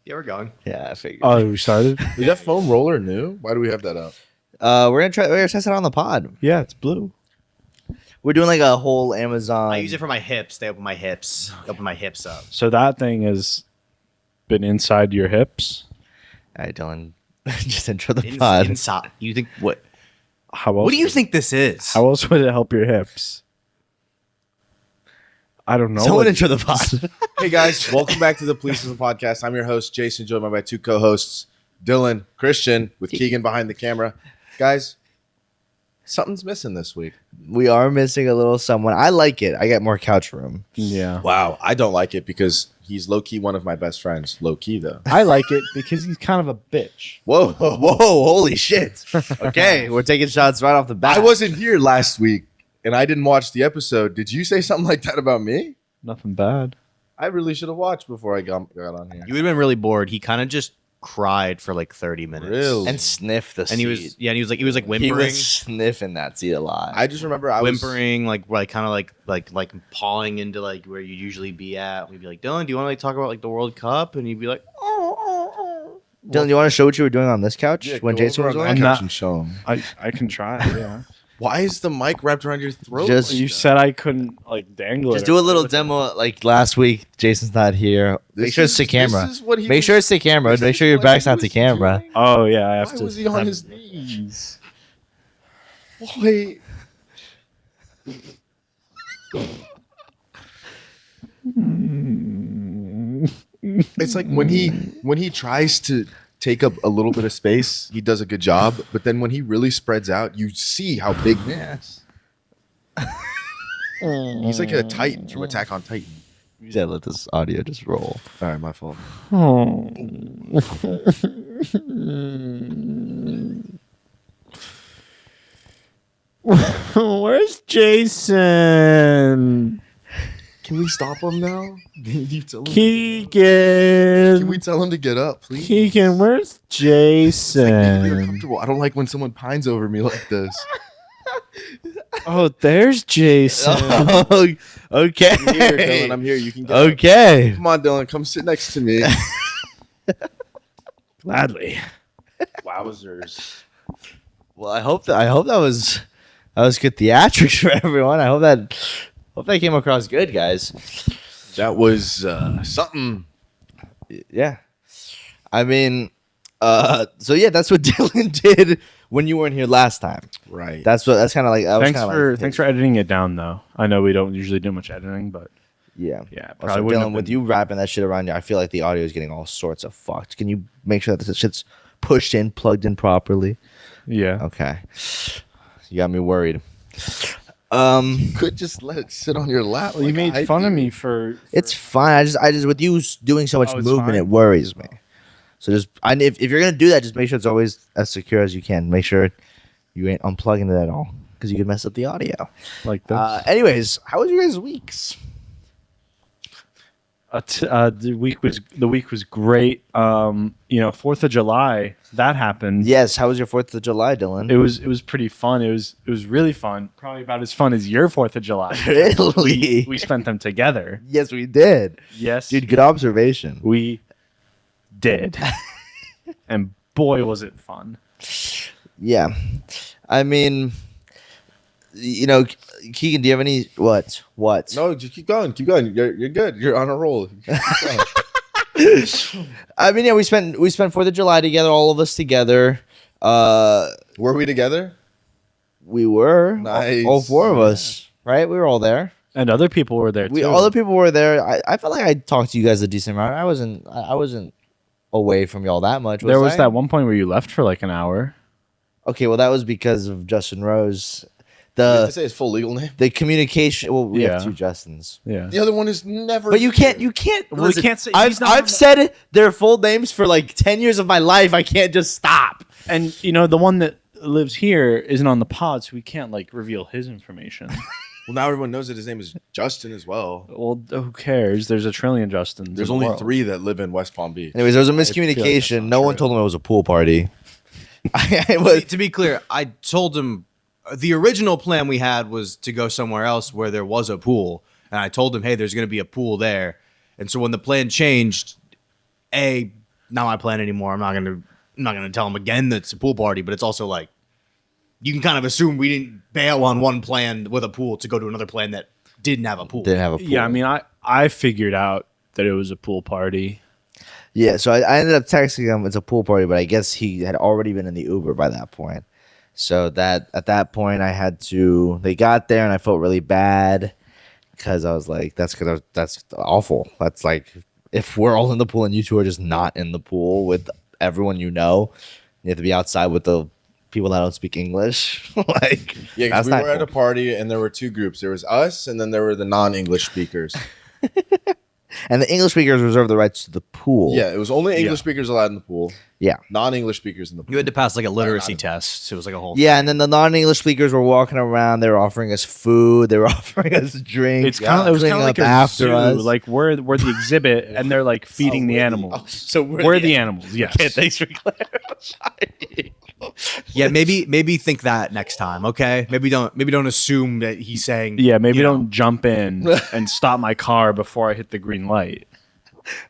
Yeah, we're going. Yeah, I figured. Oh, we started? Is that foam roller new? Why do we have that up? We're gonna test it on the pod. Yeah, it's blue. We're doing like a whole Amazon. I use it for my hips. They open my hips. Open my hips up. So that thing has been inside your hips. All right, Dylan, just intro the pod. Inside. You think what? How else? What do you think this is? How else would it help your hips? I don't know. Someone intro the pod. Hey guys, welcome back to the Police of the Podcast. I'm your host, Jason, joined by my two co-hosts, Dylan, Christian, with Keegan behind the camera. Guys, something's missing this week. We are missing a little someone. I like it. I get more couch room. Yeah. Wow, I don't like it because he's low-key one of my best friends. Low-key, though. I like it because he's kind of a bitch. Whoa. Whoa, holy shit. Okay, we're taking shots right off the bat. I wasn't here last week, and I didn't watch the episode. Did you say something like that about me? Nothing bad. I really should have watched before I got on here. You would have been really bored. He kind of just cried for like 30 minutes. Really? And sniff the seat. And he was he was like He whimpering. was sniffing that seat a lot. I just remember I was... Whimpering, like kind of like pawing into like where you usually be at. We'd be like, Dylan, do you want to like talk about like the World Cup? And he'd be like, Dylan, do you want to show what you were doing on this couch Yeah, when go Jason over was on on? that I'm couch not- and show him. I can try, yeah. Why is the mic wrapped around your throat? Just- like You that? said I couldn't like dangle Just it. do a little demo like last week. Jason's not here. Make This sure it's is- to camera. this is what he Make was- sure it's to camera. this Make is sure your what back's he not to was camera. doing? Oh yeah, I have Why to. was he on have- his knees? Wait. It's like when he tries to take up a little bit of space, he does a good job. But then when he really spreads out, you see how big he is. He's like a Titan from Attack on Titan. You said let this audio just roll. All right, my fault. Where's Jason? Can we stop him now? Can you tell him? Can Keegan. we tell him to get up, please? Keegan, where's You're Jason? comfortable. I don't like when someone pines over me like this. Oh, there's Jason. Oh, okay. I'm here, Dylan. I'm here. You can get up. Okay. Come on, Dylan. Come sit next to me. Gladly. Wowzers. Well, I hope that was good theatrics for everyone. I hope that came across good, guys. That was something. Yeah. I mean, so yeah, that's what Dylan did when you weren't here last time. Right. That's kind of like that was Thanks kinda for like, thanks for editing it down though. I know we don't usually do much editing, but yeah. yeah, Also, probably wouldn't Dylan, have with been- you wrapping that shit around you, I feel like the audio is getting all sorts of fucked. Can you make sure that this shit's pushed in, plugged in properly? Yeah. Okay. You got me worried. Could just let it sit on your lap. Well, you like I made fun of do. me for It's fine. I just with you doing so much Oh, it's movement, fine? it worries me. So if you're gonna do that, just make sure it's always as secure as you can. Make sure you ain't unplugging it at all because you could mess up the audio. like this. Anyways, how was your guys' weeks? The week was great. 4th of July that happened. Yes, how was your 4th of July, Dylan? It was pretty fun. It was really fun. Probably about as fun as your 4th of July. Really? We spent them together. Yes, we did. Yes, Dude, good observation. we did. And boy, was it fun. Yeah. I mean, Keegan, do you have any what? No, just keep going. Keep going. You're good. You're on a roll. Keep going. I mean, yeah, we spent 4th of July together, all of us together. Were we together? We were Nice. all four of us, right? We were all there. And other people were there too. All the people were there. I felt like I talked to you guys a decent amount. I wasn't away from y'all that much. There was I? that one point where you left for like an hour. Okay, well, that was because of Justin Rose. You have to say his full legal name. The communication. Well, we have Yeah. 2 Justins. Yeah. The other one is never. But you can't. Well, we listen, can't say- I've he's not on I've the- said their full names for like 10 years of my life. I can't just stop. And the one that lives here isn't on the pod, so we can't like reveal his information. Well, now everyone knows that his name is Justin as well. Well, who cares? There's a trillion Justins. There's in the only world. 3 that live in West Palm Beach. Anyways, there was a feel like that's miscommunication. not No one true. told him it was a pool party. It was- to be clear, I told him the original plan we had was to go somewhere else where there was a pool, and I told him, hey, there's going to be a pool there. And so when the plan changed, not my plan anymore. I'm not gonna tell him again that it's a pool party. But it's also like you can kind of assume we didn't bail on one plan with a pool to go to another plan that didn't have a pool. Didn't have a pool. Yeah, I mean, I figured out that it was a pool party. Yeah, so I ended up texting him it's a pool party, but I guess he had already been in the Uber by that point. So that at that point they got there and I felt really bad because I was like, that's awful. That's like if we're all in the pool and you two are just not in the pool with everyone you know, you have to be outside with the people that don't speak English. Like, Yeah, that's because we not were at cool. a party and there were two groups. There was us and then there were the non-English speakers. And the English speakers reserve the rights to the pool. Yeah, it was only English Yeah. speakers allowed in the pool. Yeah. Non-English speakers in the pool. You had to pass like a literacy not- test. It was like a whole. Yeah, and then the non-English speakers were walking around. They were offering us food. They were offering us drinks. It's kind of it was kind of cleaning like up a after zoo. us. Like we're the exhibit, and they're like feeding the animals. So We're the animals. Yes. Okay, thanks for clarifying. Yeah, maybe think that next time. Okay, maybe don't assume that he's saying. Yeah, maybe you know, don't jump in and stop my car before I hit the green light.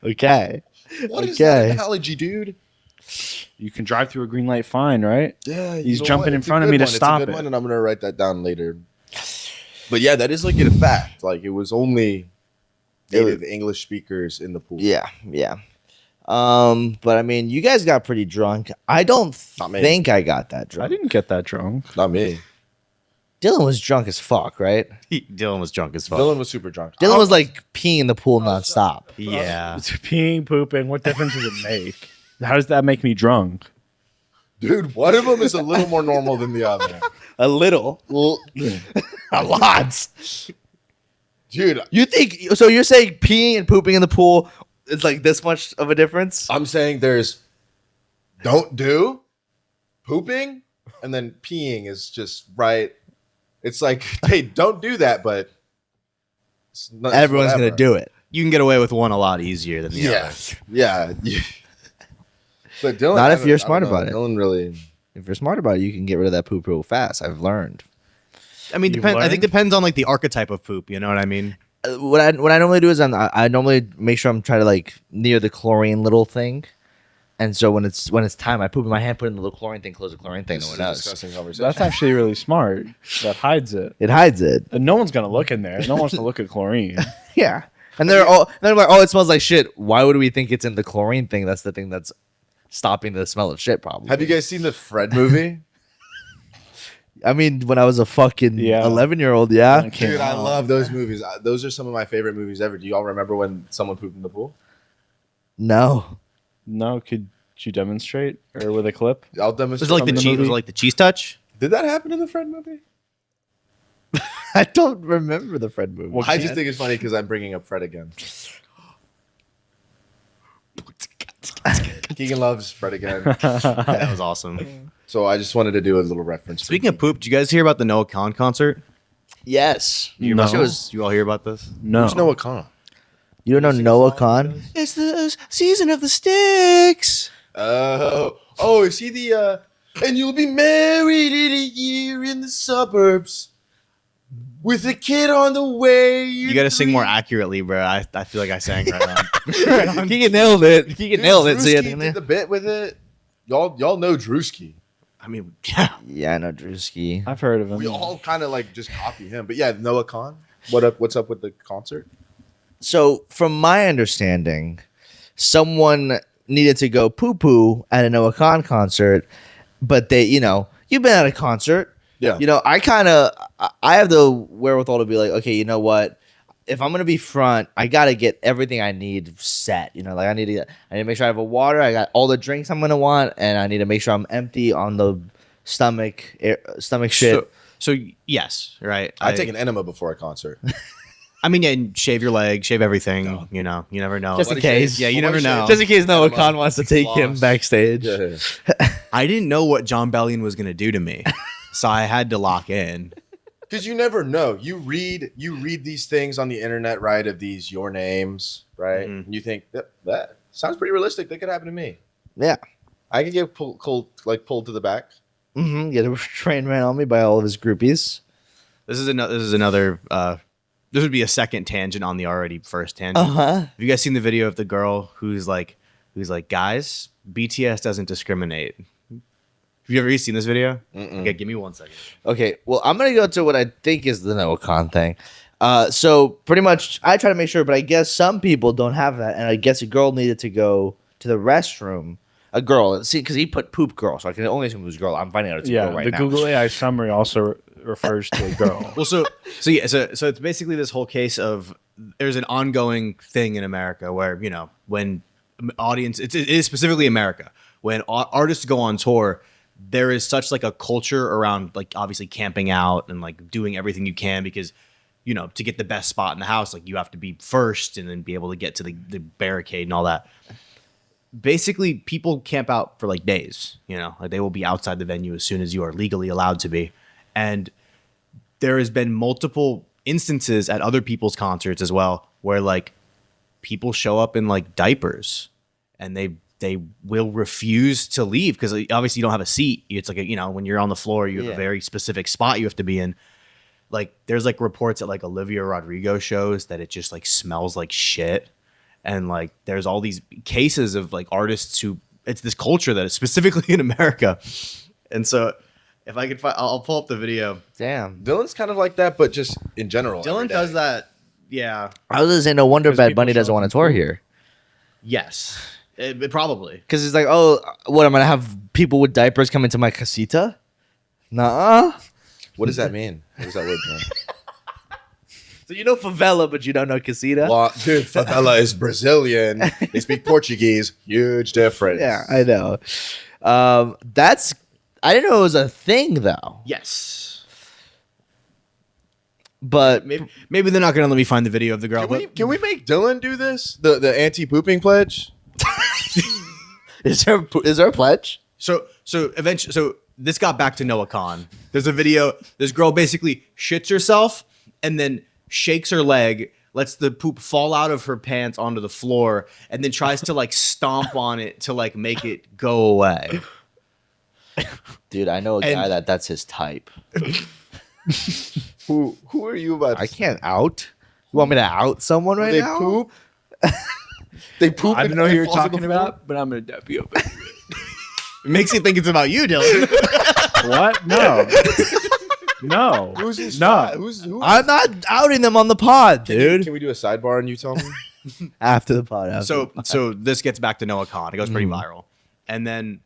Okay. What is Okay. that analogy, dude? You can drive through a green light fine, right? Yeah, He's jumping in front of me to stop It's a good it. one, and I'm gonna write that down later. But yeah, that is like a fact. Like it was only native English speakers in the pool. Yeah, yeah. But I mean, you guys got pretty drunk. I don't Not me. think I got that I drunk. didn't get that drunk. Not me. Dylan was drunk as fuck, right? Dylan was drunk as fuck. Dylan was super drunk. Dylan was like peeing in the pool nonstop. Yeah. It's peeing, pooping. What difference does it make? How does that make me drunk? Dude, one of them is a little more normal than the other. A little. A lot. Dude, You think so? You're saying peeing and pooping in the pool is like this much of a difference? I'm saying there's don't do pooping, and then peeing is just right. It's like, hey, don't do that, but Everyone's gonna do it. You can get away with one a lot easier than the Yeah, other. yeah. But Dylan, Not if I you're don't smart know. about it. Dylan really. If you're smart about it, you can get rid of that poop real fast. I've learned. I mean, You've I think learned? depends on like the archetype of poop. You know what I mean? What I normally do is I normally make sure I'm trying to like near the chlorine little thing, and so when it's time, I poop in my hand, put it in the little chlorine thing, close the chlorine thing. No This one is a knows. disgusting conversation. That's actually really smart. That hides it. It hides it. And no one's gonna look in there. No one wants to look at chlorine. Yeah, and they're like, oh, it smells like shit. Why would we think it's in the chlorine thing? That's the thing that's stopping the smell of shit. Probably. Have you guys seen the Fred movie? I mean, when I was a fucking Yeah. 11-year-old, yeah. When it came Dude, I out. love those movies. Those are some of my favorite movies ever. Do y'all remember when someone pooped in the pool? No, No, could you demonstrate or with a clip? I'll Was demonstrate. it like the From the cheese? Was movie? it like the cheese touch? Did that happen in the Fred movie? I don't remember the Fred movie. Well, I just think it's funny because I'm bringing up Fred again. Keegan loves Fred again. That was awesome. So I just wanted to do a little reference. Speaking of poop, did you guys hear about the Noah Khan concert? Yes. You No. you all hear about this? No. Who's Noah Khan? You don't know Noah Khan? It's the season of the sticks. Oh, is he the and you'll be married in a year in the suburbs with a kid on the way. You got to sing more accurately, bro. I feel like I sang right on. Keegan nailed it. Keegan nailed it. So Drewski did the bit with it. Y'all know Drewski. I mean, yeah. yeah, I know Drewski. I've heard of him. We all kind of like just copy him. But yeah, Noah Khan. What's up with the concert? So, from my understanding, someone needed to go poo poo at a Noah Khan concert, but they, you've been at a concert. Yeah. I have the wherewithal to be like, okay, you know what? If I'm gonna be front, I gotta get everything I need set. I need to make sure I have a water. I got all the drinks I'm gonna want, and I need to make sure I'm empty on the stomach shit. So yes, right. I take an enema before a concert. I mean, yeah, and shave your leg, shave everything. You never know. Just in case. Yeah, you never know. Just in case Noah Enema, Khan wants to take him floss. backstage. Yeah. I didn't know what John Bellion was gonna do to me, so I had to lock in. Because you never know. You read these things on the internet, right? Of these your names, right? Mhm. And you think that sounds pretty realistic. That could happen to me. Yeah. I could get pulled to the back. Get a train ran on me by all of his groupies. This is another. This would be a second tangent on the already first tangent. Uh-huh. Have you guys seen the video of the girl who's who's like, guys, BTS doesn't discriminate. Have you ever seen this video? Okay, give me 1 second. Okay, well, I'm gonna go to what I think is the Noah Khan thing. So pretty much, I try to make sure, but I guess some people don't have that, and I guess a girl needed to go to the restroom. A girl, see, because he put poop girl, so I can only assume it was a girl. I'm finding out it's a girl right the now. Google AI summary also refers to a girl. Well, so it's basically this whole case of there's an ongoing thing in America where, you know, when audience, it is specifically America, when artists go on tour, there is such like a culture around like obviously camping out and like doing everything you can because, you know, to get the best spot in the house, like you have to be first and then be able to get to the barricade and all that. Basically, people camp out for like days, you know, like they will be outside the venue as soon as you are legally allowed to be. And there has been multiple instances at other people's concerts as well, where like people show up in like diapers and they will refuse to leave because obviously you don't have a seat. It's like, you know, when you're on the floor, you have a very specific spot you have to be in. Like there's like reports at like Olivia Rodrigo shows that it just like smells like shit. And like, there's all these cases of like artists who it's this culture that is specifically in America. And so if I could find, I'll pull up the video. Damn. Dylan's kind of like that, but just in general. Dylan does that. Yeah. I was gonna say, no wonder Because Bad people Bunny doesn't show want to tour here. Yes. It probably. Because it's like, oh, what, I'm going to have people with diapers come into my casita? Nuh-uh. What does that mean? What does that word mean? So you know favela, but you don't know casita? Well, dude, favela is Brazilian. They speak Portuguese. Huge difference. Yeah, I know. That's, I didn't know it was a thing, though. Yes. But Maybe they're not going to let me find the video of the girl. Can we make Dylan do this? The anti-pooping pledge? is there a pledge? So eventually, so this got back to Noah Khan. There's a video. This girl basically shits herself and then shakes her leg, lets the poop fall out of her pants onto the floor, and then tries to like stomp on it to like make it go away. Dude, I know a guy that's his type. Who are you about? I can't out. You want me to out someone right They now? poop. They poop. I and don't know who it you're falls on the talking floor? about, but I'm gonna dap you up. It makes you think it's about you, Dylan. What? No. No. Who's his No. Who? I'm not outing them on the pod, dude. Can we do a sidebar and you tell me? After the pod. After the pod. So this gets back to Noah Khan. It goes pretty viral. And then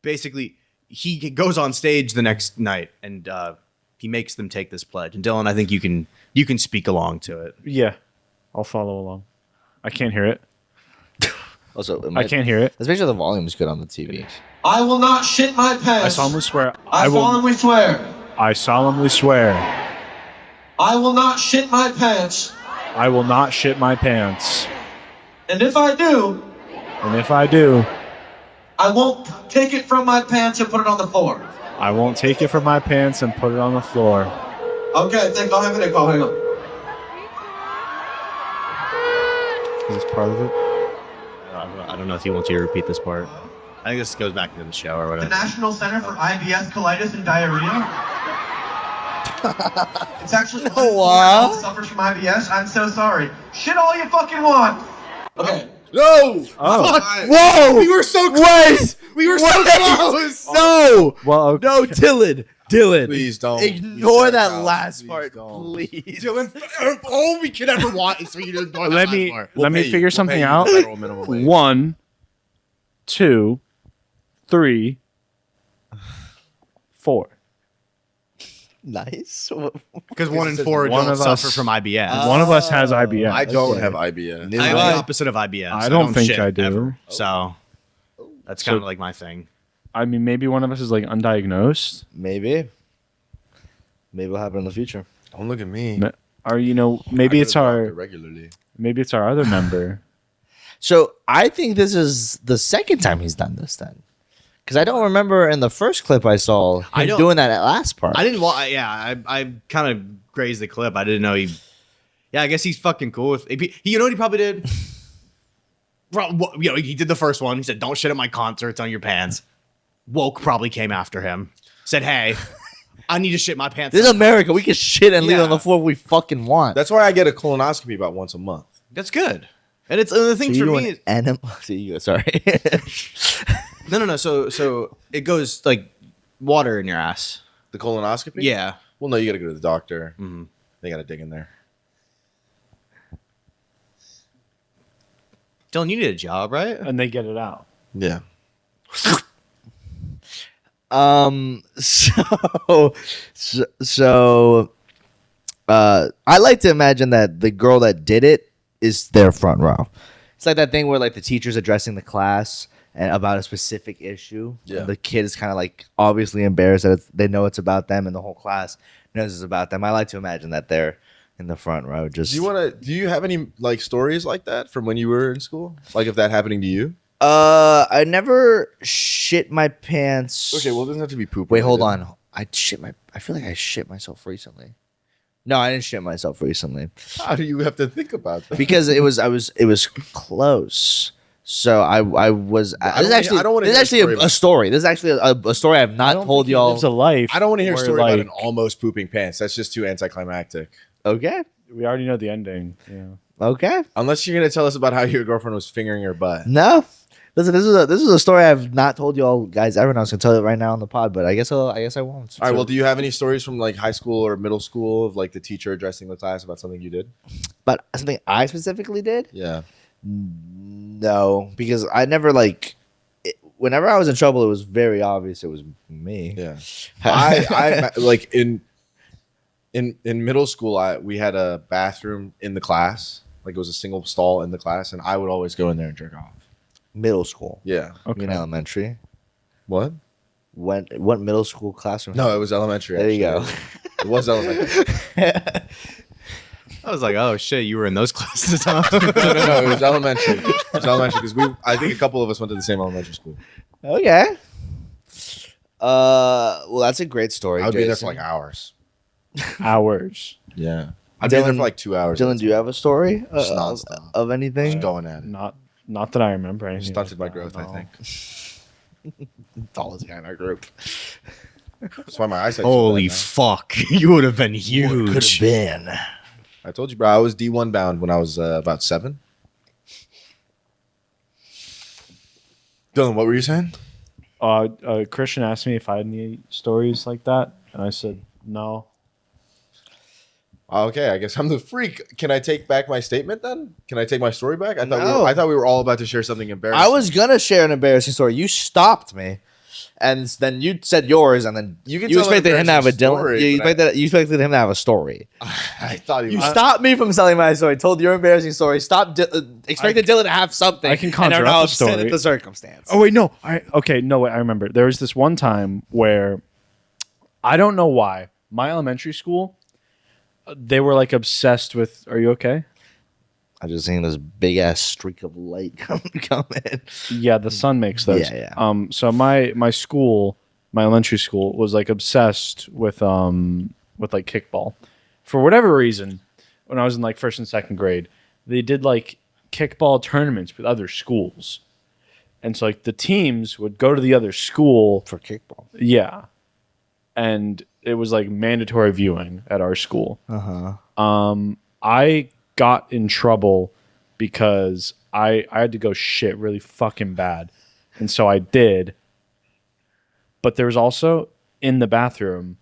basically he goes on stage the next night and he makes them take this pledge. And Dylan, I think you can speak along to it. Yeah. I'll follow along. I can't hear it. Also, I can't hear it. Let's make sure the volume is good on the TV. I will not shit my pants. I solemnly swear. I solemnly swear. I solemnly swear. I will not shit my pants. I will not shit my pants. And if I do, And if I do, I won't take it from my pants and put it on the floor. I won't take it from my pants and put it on the floor. Okay, think I'll have it. Hang on. Is this part of it? I don't know if he wants you to repeat this part. I think this goes back into the show or The whatever. National Center for IBS, Colitis, and Diarrhea. It's actually wow. suffers from IBS. I'm so sorry. Shit all you fucking want. Okay. No. Oh, Whoa! we were so close. We were so close. No! Well, okay. No, Dylan. Please don't. Ignore You that said last please part, don't. please. Dylan, all we could ever want is for you to ignore that let last me part. let me pay you. figure We'll something pay you out. federal minimum wage. 1, 2, 3, 4. Nice. Because 1 in 4 One don't of suffer us- from IBS. One of us has IBS. I don't Okay. have IBS. Neither I am do the I. opposite of IBS. I don't think shit I do. ever. So that's kind of like my thing. I mean, maybe one of us is like undiagnosed. Maybe. Maybe it'll happen in the future. Don't look at me. Or maybe it's our regularly. other member. So I think this is the second time he's done this then. Because I don't remember in the first clip I saw him don't- doing that at last part. I didn't want. Yeah, I kind of grazed the clip. I didn't know he. Yeah, I guess he's fucking cool with. You know what he probably did? He did the first one. He said, "Don't shit at my concerts on your pants." Woke probably came after him. Said, "Hey, I need to shit my pants." This is America. We can shit and leave it on Yeah. the floor if we fucking want. That's why I get a colonoscopy about once a month. That's good. And it's the thing for me. Animal. So you go. Sorry. No. So it goes like water in your ass. The colonoscopy? Yeah. Well, no, you got to go to the doctor. Mhm. They got to dig in there. Dylan, you need a job, right? And they get it out. Yeah. I like to imagine that the girl that did it is their front row. It's like that thing where like the teacher's addressing the class and about a specific issue. Yeah. And the kid is kind of like obviously embarrassed that they know it's about them, and the whole class knows it's about them. I like to imagine that they're in the front row. Just Do you have any like stories like that from when you were in school? Like if that happening to you? I never shit my pants. Okay, well, it doesn't have to be poop. Wait, hold related. on. I feel like I shit myself recently. No, I didn't shit myself recently How do you have to think about that? because it was close. So I was. I don't wanna This is hear actually a story a story. This is actually a story I've not told y'all. It's a life. I don't want to hear a where, story about like, an almost pooping pants. That's just too anticlimactic. Okay. We already know the ending. Yeah. Okay. Unless you're gonna tell us about how your girlfriend was fingering your butt. No. Listen, this is a story I've not told y'all guys ever. And I was gonna tell it right now on the pod, but I guess I won't. All right. Well, do you have any stories from like high school or middle school of like the teacher addressing the class about something you did? But something I specifically did. Yeah. No, because I never whenever I was in trouble, it was very obvious it was me. Yeah. I like in middle school, we had a bathroom in the class. Like it was a single stall in the class, and I would always go in there and jerk off. Middle school. Yeah. Okay. You mean elementary? What? What middle school classroom? No, it was elementary. There you go. It was elementary. I was like, oh shit, you were in those classes, huh? No, it was elementary. It was elementary because I think a couple of us went to the same elementary school. Okay. Well, that's a great story. I would be there for Jason. like hours. Hours. Yeah. I'd be there for like 2 hours. Dylan, do you have a story Just nonstop. of anything? Just going at it. Not that I remember anything. Stunted my like that, growth, I no. think. Tallest guy in our group. That's why my eyesight's so Holy bad now. fuck. You would have been Could huge. have been. I told you, bro. I was D1 bound when I was about 7. Dylan, what were you saying? Christian asked me if I had any stories like that, and I said no. Okay, I guess I'm the freak. Can I take back my statement then? Can I take my story back? I No. thought we were all about to share something embarrassing. I was gonna share an embarrassing story. You stopped me, and then you said yours, and then You you, can tell an expected him to have a embarrassing Dylan. story, You but you expected him to have a story. I thought he You was. stopped me from telling my story. Told your embarrassing story. expected Dylan to have something. I can and conjure are up now a upset story. at the circumstance. Oh wait, no. I remember. There was this one time where I don't know why my elementary school they were like obsessed with. Are you okay? I just seen this big ass streak of light come in. Yeah, the sun makes those. Yeah. So my school, my elementary school, was like obsessed with like kickball. For whatever reason, when I was in like first and second grade, they did like kickball tournaments with other schools, and so like the teams would go to the other school. For kickball. Yeah, and it was like mandatory viewing at our school. I got in trouble because I had to go shit really fucking bad. And so I did. But there was also in the bathroom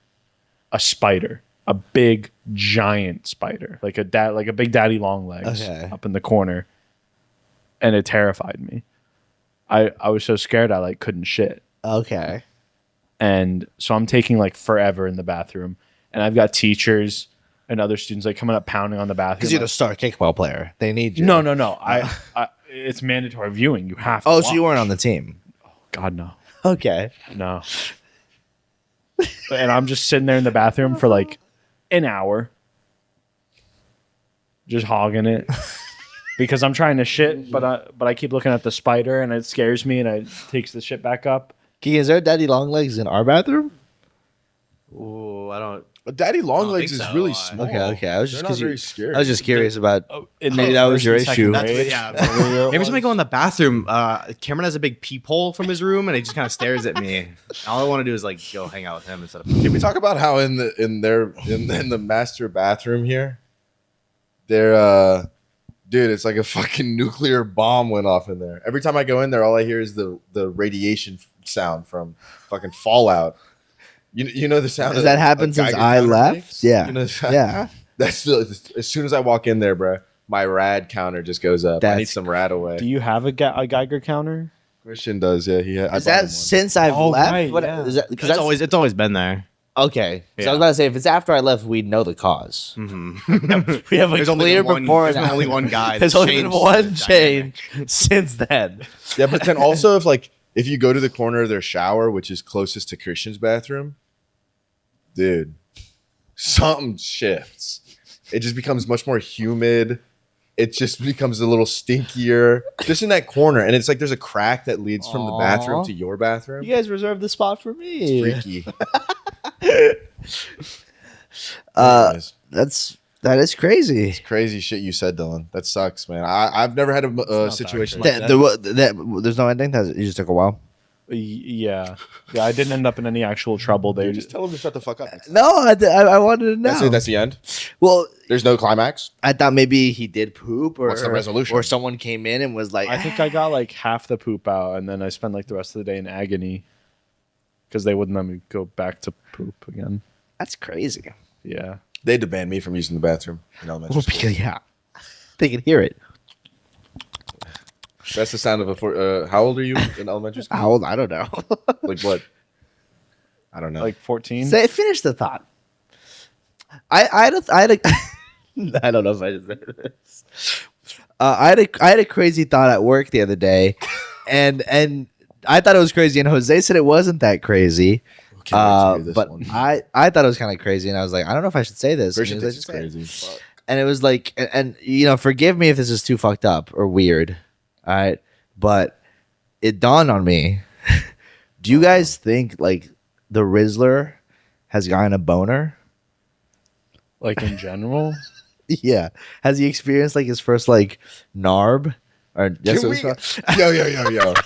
a spider, a big giant spider, like a big daddy long legs Okay. up in the corner. And it terrified me. I was so scared I like couldn't shit. Okay. And so I'm taking like forever in the bathroom, and I've got teachers and other students like coming up pounding on the bathroom. Because you're the star kickball player. They need you. No. I it's mandatory viewing. You have to. Oh, so you watch. weren't on the team. God no, Okay. no. And I'm just sitting there in the bathroom for like an hour, just hogging it because I'm trying to shit, but I keep looking at the spider and it scares me and it takes the shit back up. Keegan, is there daddy long legs in our bathroom? Ooh, I don't. But Daddy I don't Longlegs think is so. really small. Okay. I was just They're not because very scary. I was just curious about. In Maybe the that was first your and second issue. grade. Yeah. Whatever Every time I it go in the bathroom, Cameron has a big peephole from his room, and he just kind of stares at me. All I want to do is like go hang out with him instead of. Can we talk about how in the master bathroom here, they're Dude, it's like a fucking nuclear bomb went off in there. Every time I go in there, all I hear is the radiation sound from fucking Fallout. You know the sound. Has that happened since I left? Makes? Yeah. You know the sound? Yeah. That's as soon as I walk in there, bro, my rad counter just goes up. I need That's some rad away. Do you have a Geiger counter? Christian does, yeah. I Is bought him that one. since I've Oh, left? right, What, yeah. is that, because It's always been there. okay. So I Yeah. was about to say, if it's after I left, we'd know the cause. Mm-hmm. We have a There's only clear been one- before and there's only after. one guy There's that's only been changed one the change since then. Yeah, but then also if you go to the corner of their shower, which is closest to Christian's bathroom, dude, something shifts. It just becomes much more humid. It just becomes a little stinkier, just in that corner. And it's like there's a crack that leads from the bathroom Aw. to your bathroom. You guys reserved the spot for me. Freaky. That is crazy. It's crazy shit you said, Dylan. That sucks, man. I've never had a that situation like crazy. that. There's no ending. It just took a while. Yeah. I didn't end up in any actual trouble. They Dude, just tell him to shut the fuck up. No, I wanted to know. That's it. That's the end. Well, There's no climax. I thought maybe he did poop, or What's the resolution? or someone came in and was like, I think I got like half the poop out, and then I spent like the rest of the day in agony because they wouldn't let me go back to poop again. that's crazy. Yeah. They had to ban me from using the bathroom in elementary Well, school. because, yeah, they can hear it. That's the sound of a. How old are you in elementary school? How old? I don't know. Like what? I don't know. Like 14. Say, finish the thought. I had a I don't know if I should say this. I had a crazy thought at work the other day, and I thought it was crazy, and Jose said it wasn't that crazy. Can't wait to hear this But one. I thought it was kind of crazy, and I was like, I don't know if I should say this. Christian And he was thinks like, it's "Just say it." crazy. Fuck. And it was like, and you know, forgive me if this is too fucked up or weird. All right, but it dawned on me. Do you guys think like the Rizzler has gotten a boner? Like in general. Yeah. Has he experienced like his first like narb? Or Can it we- was called?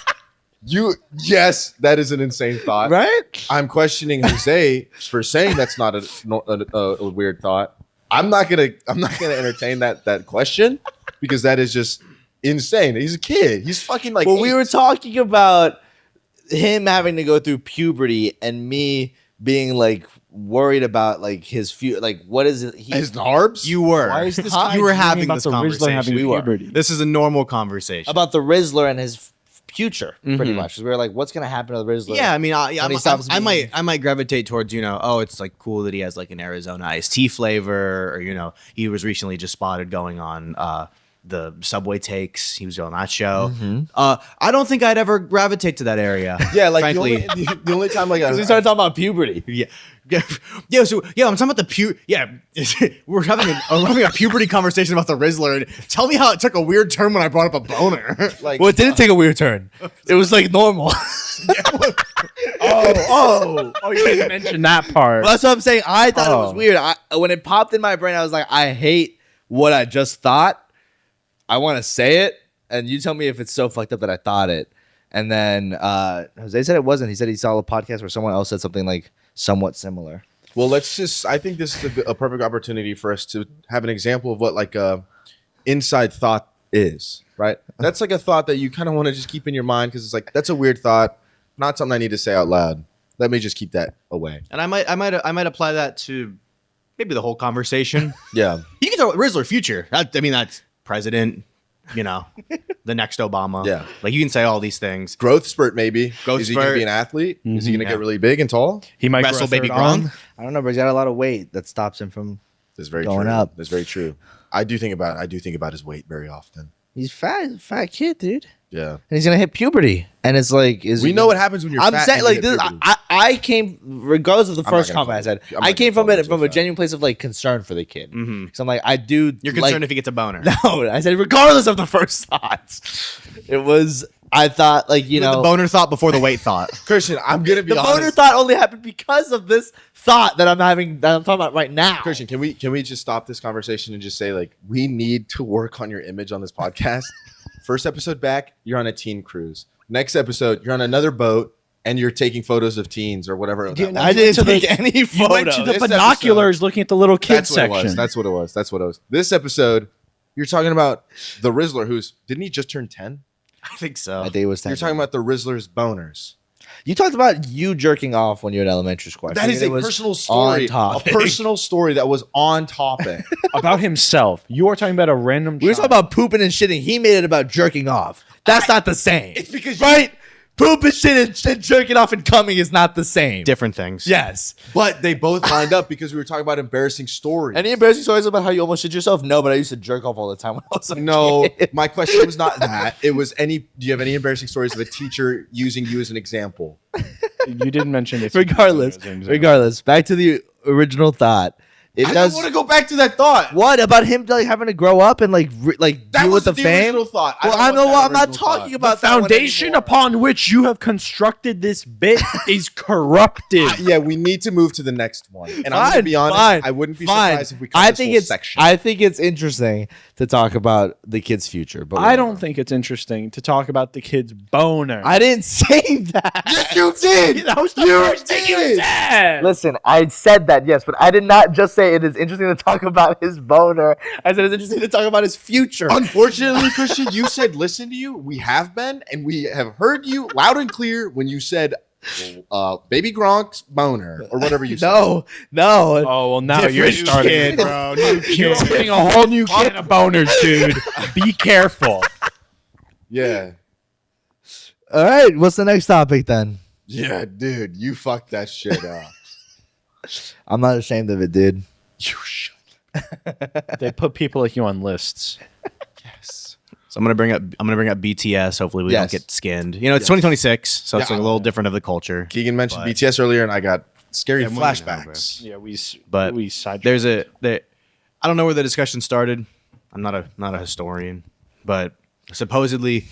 Yo. Yes, that is an insane thought. Right? I'm questioning Jose for saying that's not a weird thought. I'm not gonna entertain that question because that is just insane. He's a kid. He's fucking like. Well, we 8. were talking about him having to go through puberty and me being like worried about like his future. Like, what is it? his narbs. You were. Why is this Huh? guy You were dreaming having about this the Rizzler conversation. having We were. puberty? This is a normal conversation. about the Rizzler and his future, pretty Mhm. much. 'Cause we were like, what's gonna happen to the Rizzler? Yeah, I mean, When he stops I being- might gravitate towards, you know, oh, it's like cool that he has like an Arizona iced tea flavor, or you know, he was recently just spotted going on the Subway Takes. He was on that show. I don't think I'd ever gravitate to that area. Yeah, like frankly. the only time like We started talking about puberty. Yeah. So I'm talking about the we're having a puberty conversation about the Rizzler, and tell me how it took a weird turn when I brought up a boner. like Well, it didn't take a weird turn. It was like normal. Oh, you didn't mention that part. That's what I'm saying. I thought it was Oh. weird. When it popped in my brain, I was like, I hate what I just thought. I want to say it, and you tell me if it's so fucked up that I thought it. And then Jose said it wasn't. He said he saw a podcast where someone else said something like somewhat similar. Well, I think this is a perfect opportunity for us to have an example of what like a inside thought is, right? That's like a thought that you kind of want to just keep in your mind because it's like that's a weird thought, not something I need to say out loud. Let me just keep that away. And I might apply that to maybe the whole conversation. Yeah. You can throw Rizzler future. I mean, that's president, you know, the next Obama. Yeah. Like you can say all these things. Growth spurt, maybe. Growth is he going to spurt. be an athlete? Is he going to Yeah. get really big and tall? He might Wrestle grow a baby third arm. Gronk. I don't know, but he's got a lot of weight that stops him from. That's very Going true. up. That's very true. I do think about his weight very often. He's fat. He's a fat kid, dude. Yeah. And he's gonna hit puberty. And it's like, We know what happens when you're I'm fat. saying and like you this. hit puberty. I came regardless of the I'm not first gonna comment I said. I'm I not came gonna from it call from a myself genuine place of like concern for the kid. Mhm. So I'm like, I do. You're like- concerned if he gets a boner. No, I said regardless of the first thoughts. It was. I thought like you know the boner thought before the weight thought. Christian, I'm going to be the honest. boner thought only happened because of this thought that I'm having that I'm talking about right now. Christian, can we just stop this conversation and just say like we need to work on your image on this podcast? First episode back, you're on a teen cruise. Next episode, you're on another boat and you're taking photos of teens or whatever. that was. I didn't take any You went photos. to the This binoculars looking at the little kids That's what it section. was. That's what it was. This episode, You're talking about the Rizzler, didn't he just turn 10? I think so. I think it was 10. You're talking about the Rizzler's boners. You talked about you jerking off when you were in elementary school. I That is a figured it was personal story. on topic. A personal story that was on topic. About himself. You are talking about a random. We were talking about pooping and shitting. He made it about jerking off. That's not the same. It's because right? Poop and shit and jerking off and coming is not the same. Different things. Yes. But they both lined up because we were talking about embarrassing stories. Any embarrassing stories about how you almost shit yourself? No, but I used to jerk off all the time when I was a No, kid. my question was not that. It was do you have any embarrassing stories of a teacher using you as an example? You didn't mention it. Regardless, back to the original thought. It I does. don't want to go back to that thought. What about him like having to grow up and like That deal with was the fame? original thought. Well, I know. I'm not talking about The that one foundation anymore. upon which you have constructed this bit is corrupted. Yeah, we need to move to the next one. And I'm going to be honest, I wouldn't be surprised if we cut I this think whole it's. section. I think it's interesting to talk about the kid's future, but I don't think it's interesting to talk about the kid's boner. I didn't say that. Yes, you did. That was the first thing you said. Listen, I said that, yes, but I did not just say it is interesting to talk about his boner. I said it's interesting to talk about his future. Unfortunately, Christian, you said listen to you. We have been, and we have heard you loud and clear when you said baby Gronk's boner or whatever you said. No. Oh well, now you're Different starting, kid. bro. You're opening a whole new can of boners, dude. Be careful. Yeah. All right, what's the next topic then? Yeah, dude, you fucked that shit up. I'm not ashamed of it, dude. You should. They put people like you on lists. Yes. So I'm gonna bring up BTS. Hopefully we Yes. don't get skinned. You know, it's 2026, so it's Yeah. like a little different of the culture. Keegan mentioned But- BTS earlier, and I got scary Yeah, we know, flashbacks. Yeah, But we sidetracked. I don't know where the discussion started. I'm not a historian, but supposedly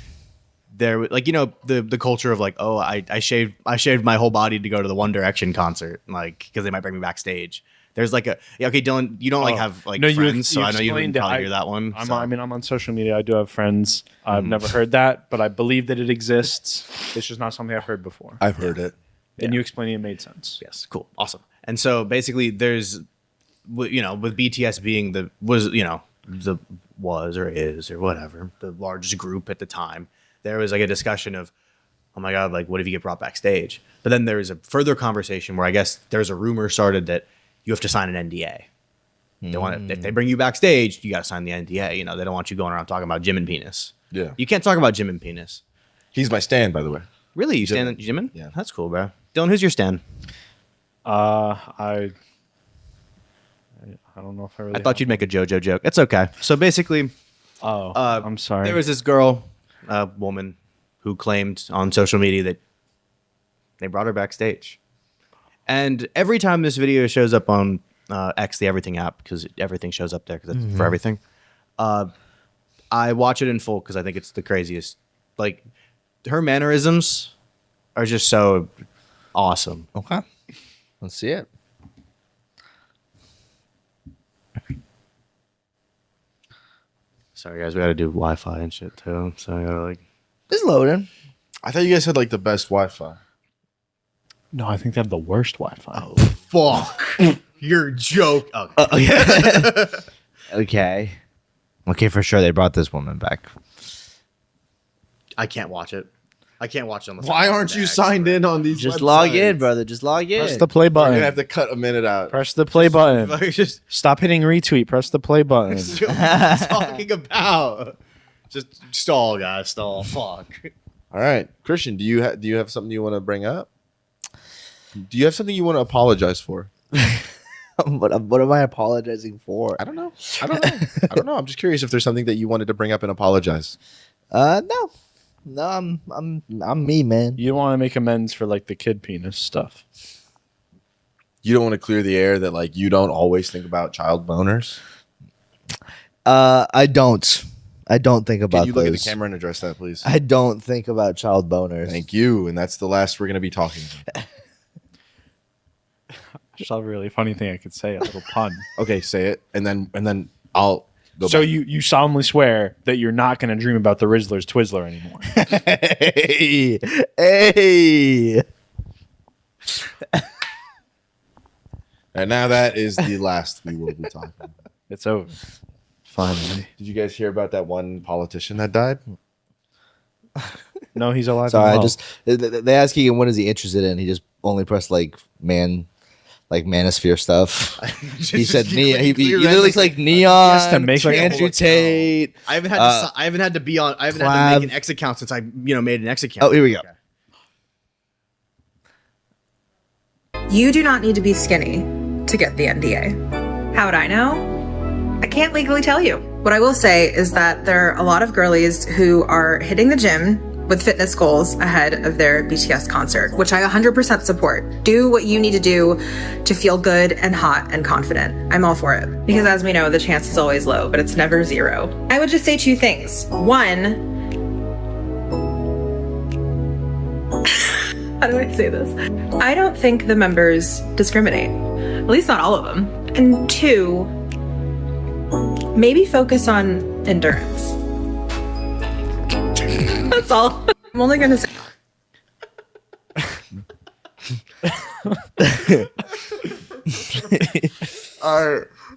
there, like, you know, the culture of like, oh, I shaved my whole body to go to the One Direction concert, like, because they might bring me backstage. There's like okay, Dylan, you don't like have like friends, so I know you didn't explained it. probably hear that one. so. I'm on social media. I do have friends. I've never heard that, but I believe that it exists. It's just not something I've heard before. I've heard it. And you explaining it made sense. Yes, cool, awesome. And so basically, there's, you know, with BTS being the was or is or whatever the largest group at the time, there was like a discussion of, oh my god, like what if you get brought backstage? But then there was a further conversation where I guess there's a rumor started that you have to sign an NDA. They want if they bring you backstage, you got to sign the NDA. You know, they don't want you going around talking about Jim and penis. Yeah. You can't talk about Jim and penis. He's my stand, by the way. Really, you Jimin. stand Jimin? Yeah. That's cool, bro. Dylan, who's your stand? I don't know if I really. I thought you'd make a JoJo joke. It's okay. So basically, I'm sorry. there was this girl, woman, who claimed on social media that they brought her backstage. And every time this video shows up on X, the Everything app, because everything shows up there because it's for everything, I watch it in full because I think it's the craziest. Like, her mannerisms are just so awesome. Okay. Let's see it. Sorry, guys, we got to do Wi-Fi and shit too. So I gotta like. It's loading. I thought you guys had like the best Wi-Fi. No, I think they have the worst Wi-Fi. Fuck. Your joke. Okay. Okay, for sure. They brought this woman back. I can't watch it. I can't watch it on the Why aren't you signed in on these? Just websites? log in, brother. Just log in. Press the play We're button. gonna have to cut a minute out. Press the play button. Just Stop hitting retweet. Press the play button. talking about. Just stall, guys. Stall. Fuck. All right, Christian, do you have something you want to bring up? Do you have something you want to apologize for? what am I apologizing for? I don't know. I don't know. I'm just curious if there's something that you wanted to bring up and apologize. No. No, I'm me, man. You want to make amends for like the kid penis stuff. You don't want to clear the air that like you don't always think about child boners. I don't. I don't think about Can you look at the those. camera and address that, please? I don't think about child boners. Thank you. And that's the last we're going to be talking about. I just have a really funny thing I could say, a little pun. Okay, say it, and then I'll go. So back. you solemnly swear that you're not going to dream about the Rizzler's Twizzler anymore. Hey. And now that is the last we will be talking about. It's over. Finally. Did you guys hear about that one politician that died? No, he's alive. Sorry, and I well. just they ask Keegan what is he interested in. He just only pressed like manosphere stuff. He said neon. He literally clicked neon. Just to make like Andrew Tate. I haven't had to. I haven't had to be on. I haven't had to make an X account since I made an X account. Oh, here we go. You do not need to be skinny to get the NDA. How would I know? I can't legally tell you. What I will say is that there are a lot of girlies who are hitting the gym with fitness goals ahead of their BTS concert, which I 100% support. Do what you need to do to feel good and hot and confident. I'm all for it. Because as we know, the chance is always low, but it's never zero. I would just say two things. One, how do I say this? I don't think the members discriminate. At least not all of them. And two, maybe focus on endurance. That's all. I'm only gonna say.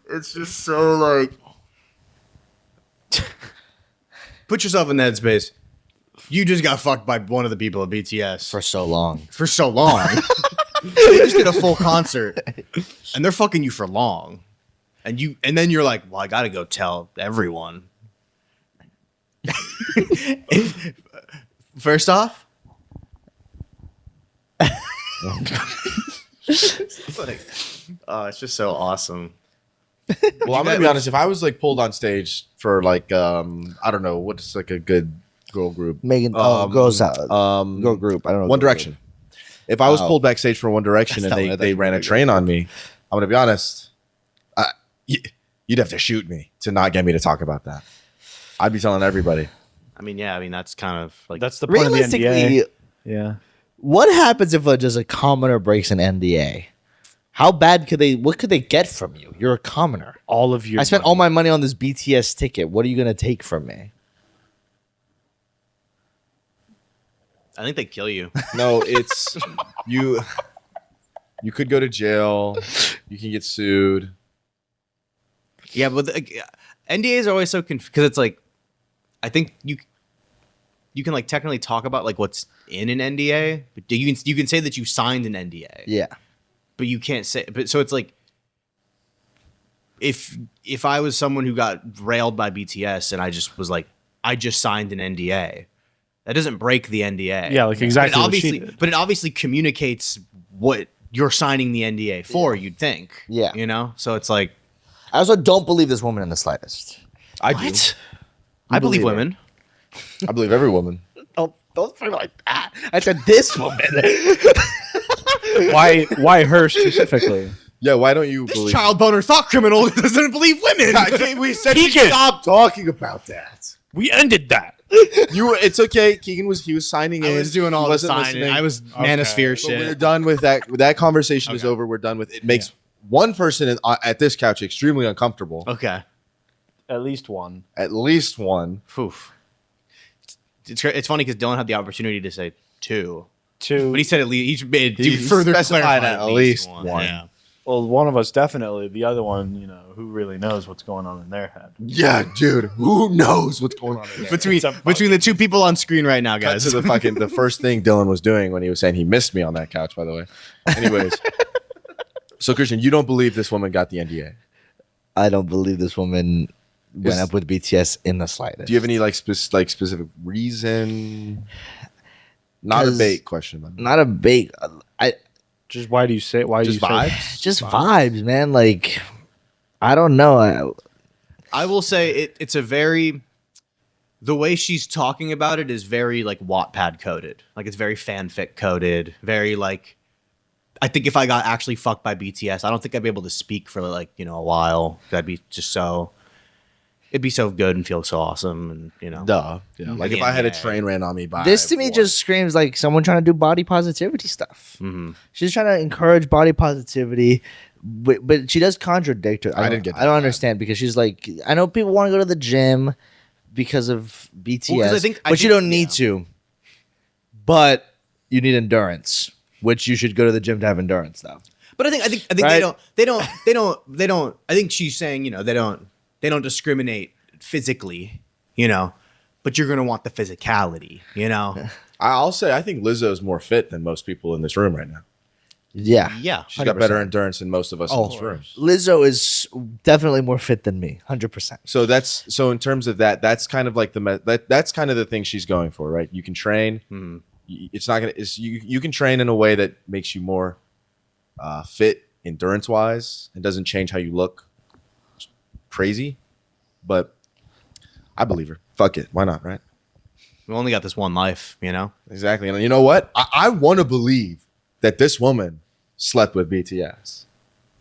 It's just so like. Put yourself in that headspace. You just got fucked by one of the people at BTS For so long. for so long. They just did a full concert, and they're fucking you for long, and then you're like, well, I gotta go tell everyone. First off, it's just so awesome. Well, I'm gonna be honest. If I was like pulled on stage for like I don't know what's like a good girl group, Megan, girls out. Girl group. I don't know. One girl Direction. If I was Oh. pulled backstage for One Direction That's and not what I they thought ran you a were train on me, I'm gonna be honest. You'd have to shoot me to not get me to talk about that. I'd be telling everybody. I mean, yeah, I mean that's kind of like That's the point of the NDA. Realistically, Yeah. what happens if just a commoner breaks an NDA? How bad could they? What could they get from you? You're a commoner. All of your I spent all my money on this BTS ticket. What are you gonna take from me? I think they kill you. No, it's you. You could go to jail. You can get sued. Yeah, but NDAs are always so because it's like, I think you can like technically talk about like what's in an NDA, but you can say that you signed an NDA. Yeah. But you can't say. But so it's like, if I was someone who got railed by BTS and I just was like, I just signed an NDA, that doesn't break the NDA. Yeah, like exactly But it what obviously, she did. but it obviously communicates what you're signing the NDA for. You'd think. Yeah. You know. So it's like, I also don't believe this woman in the slightest. I do. I believe believe her. women. I believe every woman. Don't say like that. I said this woman. Why her specifically? Yeah, why don't you This believe? child boner thought criminal doesn't believe women. We said Keegan. stop talking about that. We ended that. It's okay. Keegan was signing in. I was doing all He the wasn't signing. listening. I was manosphere But we're shit. done with that. That conversation is Okay. over. We're done with it. Makes one person at this couch extremely uncomfortable. Okay. At least one. At least one. Oof. It's funny because Dylan had the opportunity to say two, Two. but he said at least. He He further specified clarified at least one. Yeah. Well, one of us definitely. The other one, who really knows what's going on in their head. Yeah, dude. Who knows what's going on in there? Between the two people on screen right now, Cut guys. to the first thing Dylan was doing when he was saying he missed me on that couch, by the way. Anyways. So Christian, you don't believe this woman got the NDA? I don't believe this woman went Is- up with BTS in the slightest. Do you have any specific reason? Not a 'Cause- bait question. Then. Not a bait. Just why do you say? Why Just do you say? vibes? Just vibes, man. Like, I don't know. I will say it's a very. The way she's talking about it is very like Wattpad coded. Like it's very fanfic coded. Very like. I think if I got actually fucked by BTS, I don't think I'd be able to speak for like a while. That'd be just so. It'd be so good and feel so awesome, and Duh. Yeah. Like if I had a train ran on me by This to me one. just screams like someone trying to do body positivity stuff. Mhm. She's trying to encourage body positivity, but she does contradict her. I didn't get I don't that. understand because she's like, I know people want to go to the gym because of BTS, Well, 'cause I but you think- don't need to. But you need endurance, which you should go to the gym to have endurance, though. But I think Right? they don't. I think she's saying they they don't discriminate physically, you know, but you're gonna want the physicality, you know. I'll say I think Lizzo's more fit than most people in this room right now. Yeah. Yeah, She's got better endurance than most of us in this room. Lizzo is definitely more fit than me, 100%. So in terms of that, that's kind of like that's kind of the thing she's going for, right? You can train. It's not gonna. You can train in a way that makes you more fit endurance wise and doesn't change how you look crazy. But I believe her. Fuck it. Why not? Right? We only got this one life, you know. Exactly. And you know what? I want to believe that this woman slept with BTS.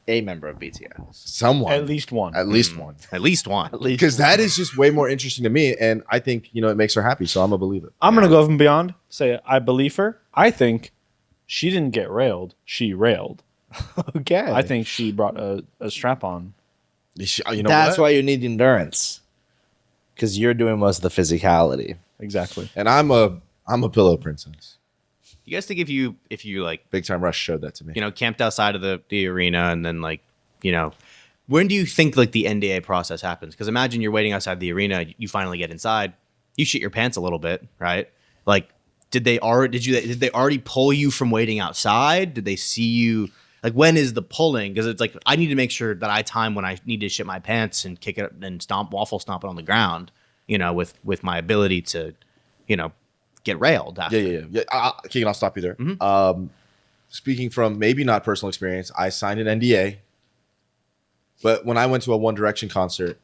A member of BTS. Someone. At least one. At least one. At least one. Because that is just way more interesting to me. And I think, you know, it makes her happy. So I'm going to believe it. I'm going to go even beyond. Say, I believe her. I think she didn't get railed. She railed. Okay. I think she brought a strap on. You know That's what? why you need endurance. Because you're doing most of the physicality. Exactly. And I'm a pillow princess. You guys think if you like, Big Time Rush showed that to me. you know, camped outside of the arena and then like, you know, when do you think like the NDA process happens? Because imagine you're waiting outside the arena, you finally get inside, you shit your pants a little bit, right? Like, did they already pull you from waiting outside? Did they see you? Like, when is the pulling? Because it's like I need to make sure that I time when I need to shit my pants and kick it up and waffle stomp it on the ground, you know, with my ability to, you know, get railed after. Yeah. Keegan, I'll stop you there. Speaking from maybe not personal experience, I signed an NDA. But when I went to a One Direction concert,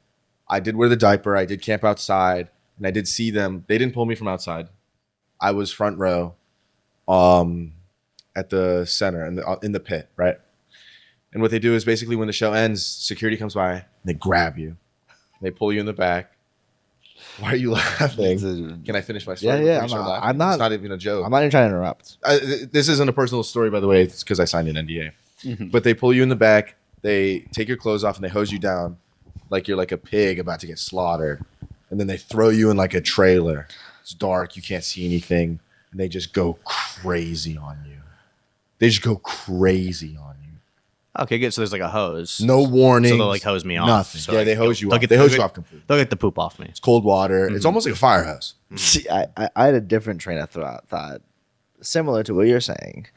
I did wear the diaper. I did camp outside, and I did see them. They didn't pull me from outside. I was front row, at the center in the pit, right? And what they do is basically when the show ends, security comes by, and they grab you, they pull you in the back. Why are you laughing? Can I finish my story? Yeah. before you start laughing? I'm not. It's not even a joke. I'm not even trying to interrupt. This isn't a personal story, by the way. It's because I signed an NDA. But they pull you in the back. They take your clothes off and they hose you down like you're like a pig about to get slaughtered. And then they throw you in like a trailer. It's dark. You can't see anything. And they just go crazy on you. They just go crazy on you. Okay, good. So there's like a hose. No warning. So they'll like hose me off. Nothing. So Yeah, like, they hose you they'll off. They hose you off completely. They'll get the poop off me. It's cold water. It's almost like a fire hose. See, I had a different train of thought, similar to what you're saying.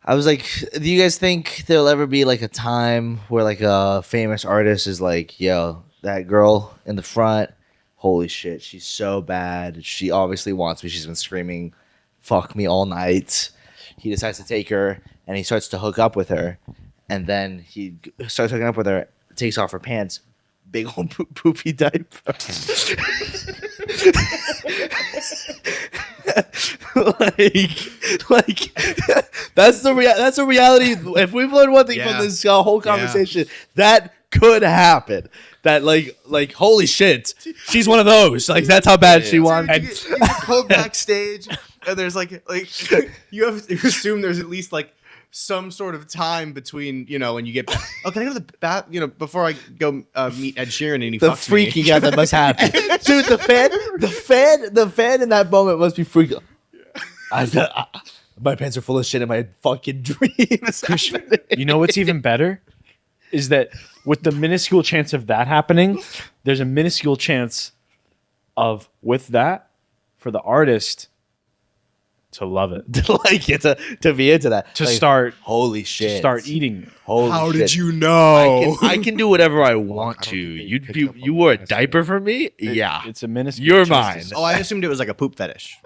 I was like, do you guys think there'll ever be like a time where like a famous artist is like, yo, that girl in the front, holy shit, she's so bad. She obviously wants me. She's been screaming, fuck me all night. He decides to take her and he starts to hook up with her. And then he starts hooking up with her, takes off her pants, big old poopy diaper. like that's the reality. If we've learned one thing from this whole conversation, that could happen. That like holy shit, she's one of those. Like that's how bad she wants. You get pulled backstage, and there's like you assume there's at least like some sort of time between, you know, when you get back. Oh, can I go to the bath? You know, before I go meet Ed Sheeran and he The fucks me. freaking out that must happen, dude. The fan in that moment must be freaking. My pants are full of shit in my fucking dreams. You know what's even better? Is that with the minuscule chance of that happening, there's a minuscule chance of, with that, for the artist to love it. Like it's to be into that. To Like, start holy shit. to start eating it. Holy How shit. did you know? I can do whatever I want to. You wore a diaper for me? Yeah. It's a minuscule You're chance. mine. Oh, I assumed it was like a poop fetish.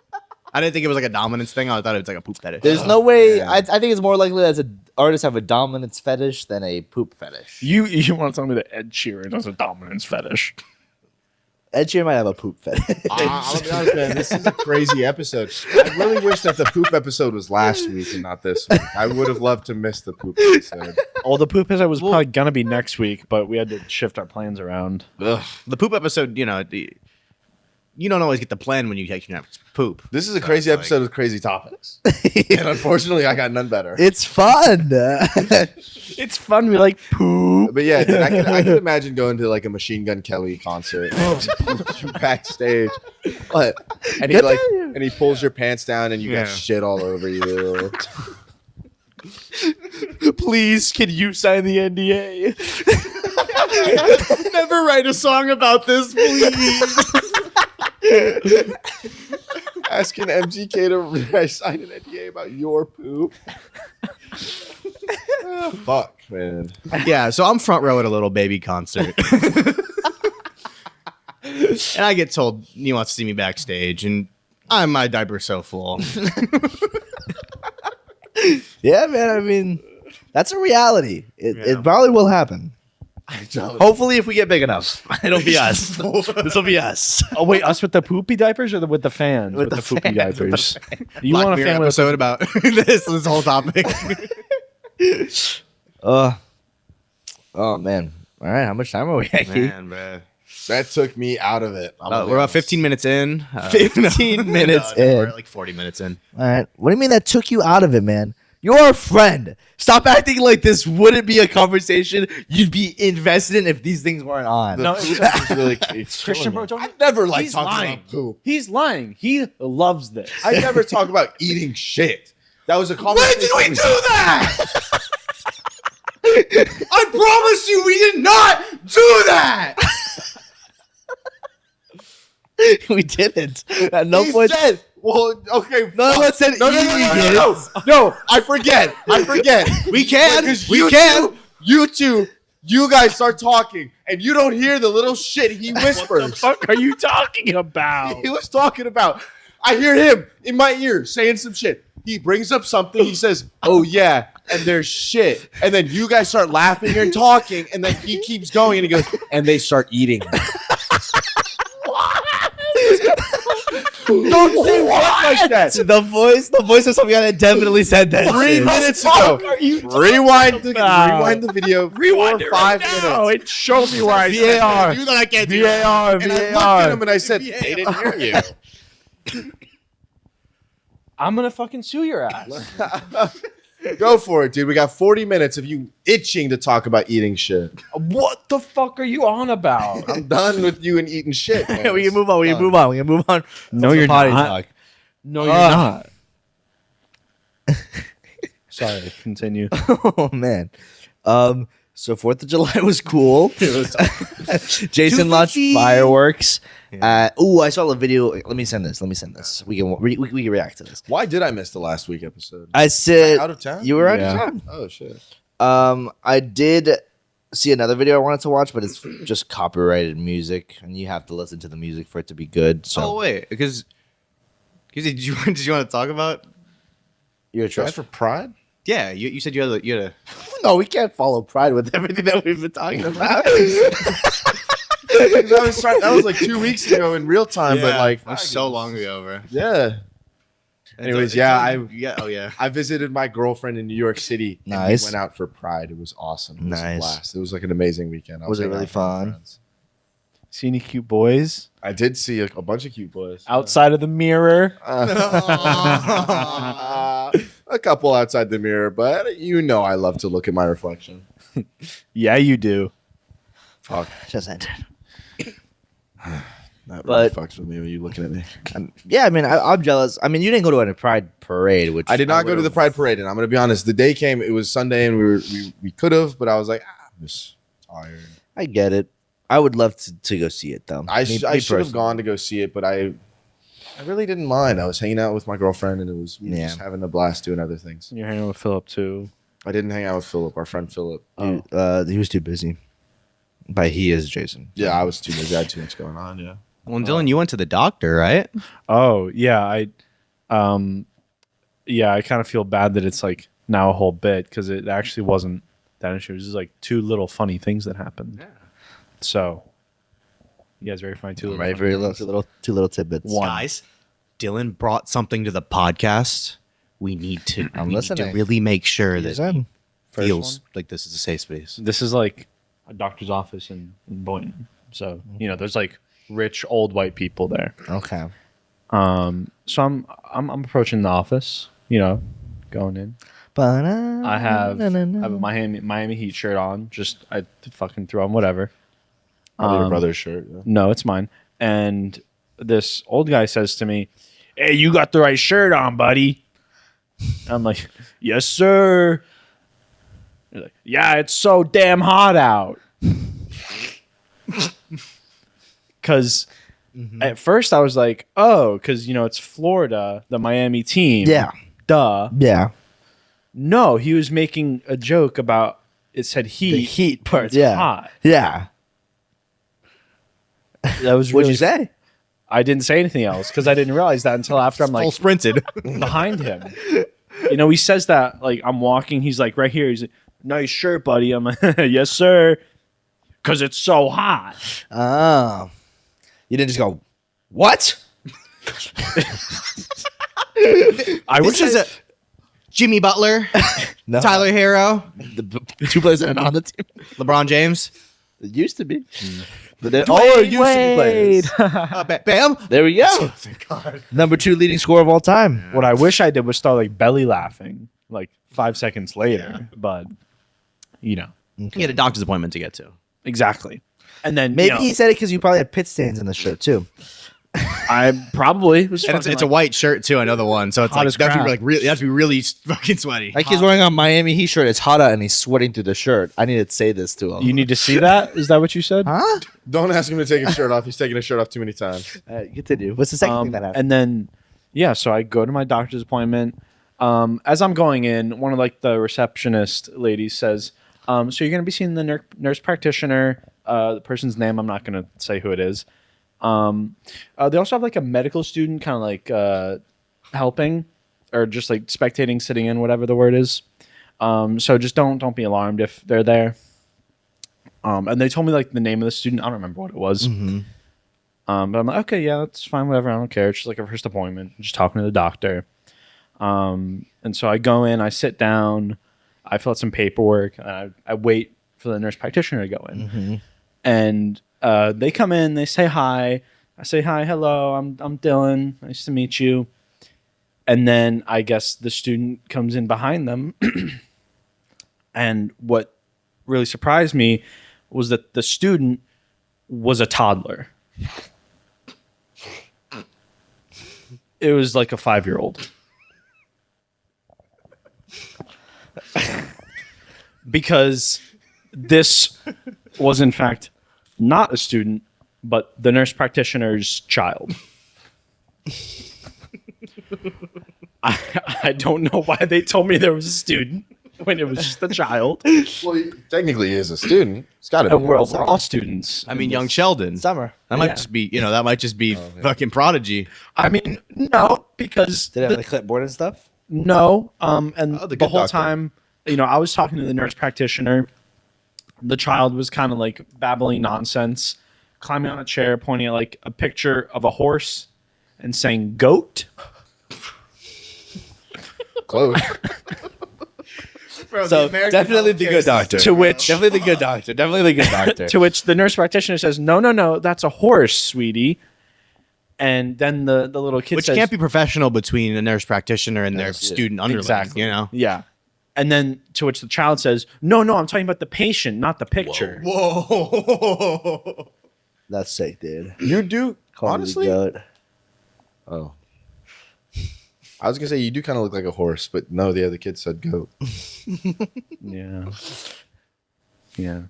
I didn't think it was like a dominance thing. I thought it was like a poop fetish. There's no way. I think it's more likely that an artist have a dominance fetish than a poop fetish. You want to tell me that Ed Sheeran has a dominance fetish? Ed Sheeran might have a poop fetish. I'll be honest, man. This is a crazy episode. I really wish that the poop episode was last week and not this week. I would have loved to miss the poop episode. Well, the poop episode was probably gonna be next week, but we had to shift our plans around. The poop episode, you know, you don't always get the plan when you take your poop. This is a crazy episode with crazy topics. And unfortunately, I got none better. It's fun. It's fun. We like poop. But yeah, dude, I can imagine going to like a Machine Gun Kelly concert backstage. But and he pulls your pants down and you got shit all over you. Please, can you sign the NDA? Never write a song about this, please. Asking MGK to sign an NDA about your poop. Fuck, man. Yeah, so I'm front row at a little baby concert. And I get told he wants to see me backstage, and my diaper's so full. Yeah, man. I mean, that's a reality. It probably will happen. Hopefully, if we get big enough, it'll be us. This will be us. Oh wait, us with the poopy diapers or with the fans? With the poopy fans, with the diapers. You Black want a Mirror fan with episode about this whole topic. Oh man. All right. How much time are we at? Keith? Man, bro. That took me out of it. We're about 15 minutes in. 15 minutes no, in. we're like 40 minutes in. All right. What do you mean that took you out of it, man? You're a friend. Stop acting like this wouldn't be a conversation you'd be invested in if these things weren't on. No, It's really, it's Christian, bro, I never like he's talking lying. about poop. He's lying. He loves this. I never talk about eating shit. That was a conversation. When did we do that? I promise you, we did not do that. We didn't. At no He point. said, well, okay. None of fuck. us said No, I forget. We can. Because We you can. two- you guys start talking, and you don't hear the little shit he whispers. What the fuck are you talking about? He was talking about. I hear him in my ear saying some shit. He brings up something. He says, "Oh yeah," and there's shit. And then you guys start laughing and talking, and then he keeps going, and he goes, and they start eating. Don't say what like that. The voice of somebody that definitely said that. 3 shit. minutes ago. Rewind the video. Rewind 4 or it 5 right minutes. now. It showed me where I said VAR. You know I can't do VAR. And I looked at him and I said, they didn't hear you. I'm gonna fucking sue your ass. Go for it, dude. We got 40 minutes of you itching to talk about eating shit. What the fuck are you on about? I'm done with you and eating shit. man. We can move on. We can move on. We can move on. No, From you're the potty not. talk. No, you're not. Sorry, continue. Oh man. So 4th of July was cool. Jason launched 250. fireworks. I saw the video. Let me send this. We can react to this. Why did I miss the last week episode? I said Out of town? you were out Yeah. of town. Oh, shit. I did see another video I wanted to watch, but it's just copyrighted music, and you have to listen to the music for it to be good. So Oh wait, because did you want to talk about? you're a Try trust. for Pride? Yeah, you said you had a No, we can't follow Pride with everything that we've been talking about. That was like 2 weeks ago in real time, but like, that was so long ago, bro. yeah. Anyways, Oh yeah. I visited my girlfriend in New York City. And Nice. we went out for Pride. It was awesome. It was a Nice. blast. It was like an amazing weekend. I Was it hanging really out with my fun? friends. See any cute boys I did see a bunch of cute boys. outside of the mirror? A couple outside the mirror, but you know I love to look at my reflection. Yeah, you do. Fuck. Just ended. That But- really fucks with me when you looking at me. Yeah, I mean, I'm jealous. I mean, you didn't go to a Pride parade, which I did not go to the Pride Parade, and I'm going to be honest. The day came, it was Sunday, and we could have, but I was like, I'm just tired. I get it. I would love to go see it though. I Me should have personally. gone to go see it, but I really didn't mind. I was hanging out with my girlfriend, and we were Yeah. just having a blast doing other things. You're hanging with Philip too. I didn't hang out with Philip, our friend Philip. He was too busy. By he is Jason. Yeah, I was too busy. I had too much going on. Yeah. Well, Dylan, you went to the doctor, right? Oh yeah, I kind of feel bad that it's like now a whole bit because it actually wasn't that issue. It was just like 2 little funny things that happened. Yeah. So you guys ready for my 2 little Right, funny very things? two little tidbits. Guys, Dylan brought something to the podcast. We need to, I'm we need to listening. really make sure You that said. he First feels one? like this is a safe space. This is like a doctor's office in Boynton. So there's like rich old white people there. Okay. So I'm approaching the office. Going in. I have a Miami Heat shirt on. Just I fucking threw on whatever. Probably your brother's shirt. Yeah. No, it's mine. And this old guy says to me, "Hey, you got the right shirt on, buddy." I'm like, "Yes, sir." He's like, "Yeah, it's so damn hot out." Because at first I was like, oh, because, it's Florida, the Miami team. Yeah. Duh. Yeah. No, he was making a joke about, it said heat. The heat part. It's Yeah. hot. Yeah. That was What'd really you say? I didn't say anything else because I didn't realize that until after I'm Full like sprinted. behind him. He says that like I'm walking. He's like right here. He's like, nice shirt, buddy. I'm like, yes, sir. Because it's so hot. Oh. You didn't just go, what? I This is a Jimmy Butler, No. Tyler Hero, The two players that are on the team. LeBron James. It used to be. But then, it used to be players. Bam. There we go. Number 2 leading scorer of all time. What I wish I did was start like belly laughing like 5 seconds later. But He had a doctor's appointment to get to. exactly. And then Maybe he said it because you probably had pit stains in the shirt too. I probably was. And it's fucking, a white shirt too. I know the one. So it's Hot like as that have to be crap. really, you have to be really fucking sweaty. Like he's wearing a Miami Heat shirt. It's hot out and he's sweating through the shirt. I need to say this to him. You need to see that. Is that what you said? huh? Don't ask him to take his shirt off. He's taking his shirt off too many times. Continue. What's the second thing that happened? And then, so I go to my doctor's appointment. As I'm going in, one of like the receptionist ladies says, so you're going to be seeing the nurse practitioner. The person's name, I'm not going to say who it is. They also have like a medical student kind of like helping or just like spectating, sitting in, whatever the word is. So just don't be alarmed if they're there. And they told me like the name of the student. I don't remember what it was. But I'm like, okay, yeah, that's fine, whatever. I don't care. It's just like a first appointment. I'm just talking to the doctor. And so I go in, I sit down, I fill out some paperwork, and I wait for the nurse practitioner to go in. And they come in, they say hi. I say hi, hello, I'm Dylan. Nice to meet you. And then I guess the student comes in behind them. And what really surprised me was that the student was a toddler. It was like a 5-year-old. Because this was in fact not a student, but the nurse practitioner's child. I don't know why they told me there was a student when it was just a child. Well, he technically is a student. It's got to be. We're all students. I mean, young Sheldon. Summer. That might Yeah. just be, that might just be fucking Prodigy. I mean, no, because Did it have the clipboard and stuff? no, and Oh, the the good whole doctor. time, I was talking to the nurse practitioner. The child was kind of like babbling nonsense, climbing on a chair, pointing at like a picture of a horse and saying "goat." Close. So definitely the good doctor. To which, Definitely the good doctor. Definitely the good doctor. to which the nurse practitioner says, "No, that's a horse, sweetie." And then the little kid Which says, can't be professional between a nurse practitioner and their Yes, yeah. student underling, exactly. you know? Yeah. And then to which the child says, "No, I'm talking about the patient, not the picture." Whoa. That's sick, dude. You do, Call me the honestly? goat. Oh. I was going to say, you do kind of look like a horse, but no, the other kid said goat. Yeah. Yeah.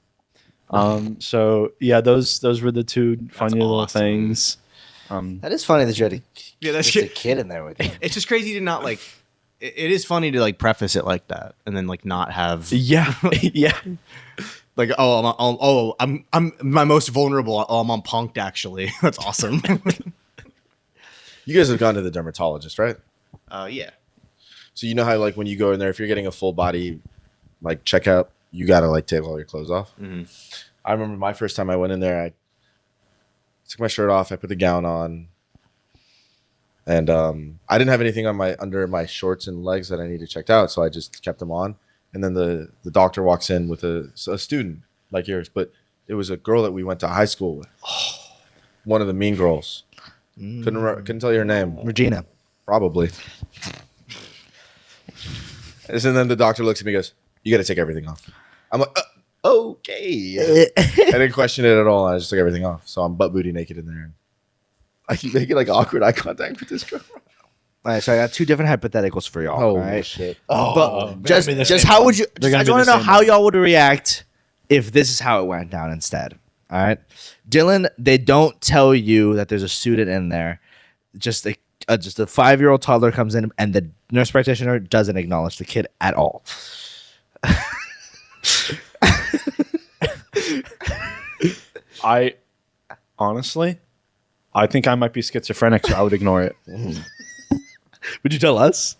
So yeah, those were the two funny little awesome. things. That is funny that you had Yeah, that's a kid in there with you. It's just crazy to not like. It is funny to like preface it like that and then like not have Yeah. Yeah. like I'm my most vulnerable. Oh, I'm on punked actually. That's awesome. You guys have gone to the dermatologist, right? Yeah. So you know how like when you go in there, if you're getting a full body like checkup, you got to like take all your clothes off. Mhm. I remember my first time I went in there, I took my shirt off, I put the gown on, and I didn't have anything on under my shorts and legs that I needed checked out, so I just kept them on. And then the doctor walks in with a student like yours, but it was a girl that we went to high school with. One of the mean girls. Couldn't tell you her name. Regina. Probably. And then the doctor looks at me and goes, "You got to take everything off." I'm like, okay. I didn't question it at all. I just took everything off. So I'm butt booty naked in there. And I keep making like awkward eye contact with this girl. All right, so I got two different hypotheticals for y'all. Oh, all right? shit. But They're gonna be the just same how one. would you? They're I gonna just be want the to know same how one. y'all would react if this is how it went down instead. All right, Dylan, they don't tell you that there's a student in there. Just a 5-year-old toddler comes in, and the nurse practitioner doesn't acknowledge the kid at all. I honestly, I think I might be schizophrenic, so I would ignore it. Would you tell us?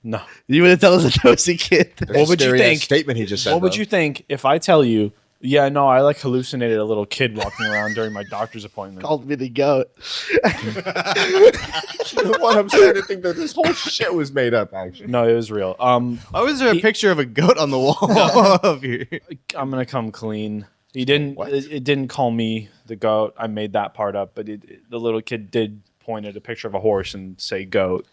No. You would tell us a nosy kid. What would you Scary-ass think? Statement he just said. What would though. you think if I tell you, yeah, no, I like hallucinated a little kid walking around during my doctor's appointment? Called me the goat. You know what? I'm starting to think that this whole shit was made up. Actually, No, it was real. Why was there a picture of a goat on the wall of you? I'm gonna come clean. He didn't. What? It didn't call me the goat. I made that part up, but the little kid did point at a picture of a horse and say goat.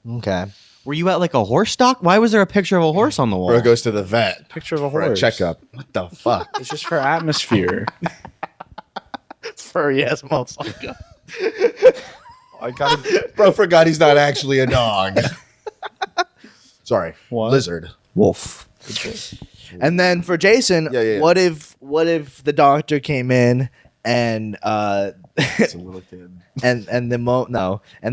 Okay. Were you at like a horse stock? Why was there a picture of a horse on the wall? bro goes to the vet Picture of a for a horse. checkup. What the fuck? It's just for atmosphere. Furry ass motherfucker. I got Bro forgot he's not actually a dog. Sorry, What? lizard. Wolf. And then for Jason, Yeah. what if the doctor came in and It's a little kid. and the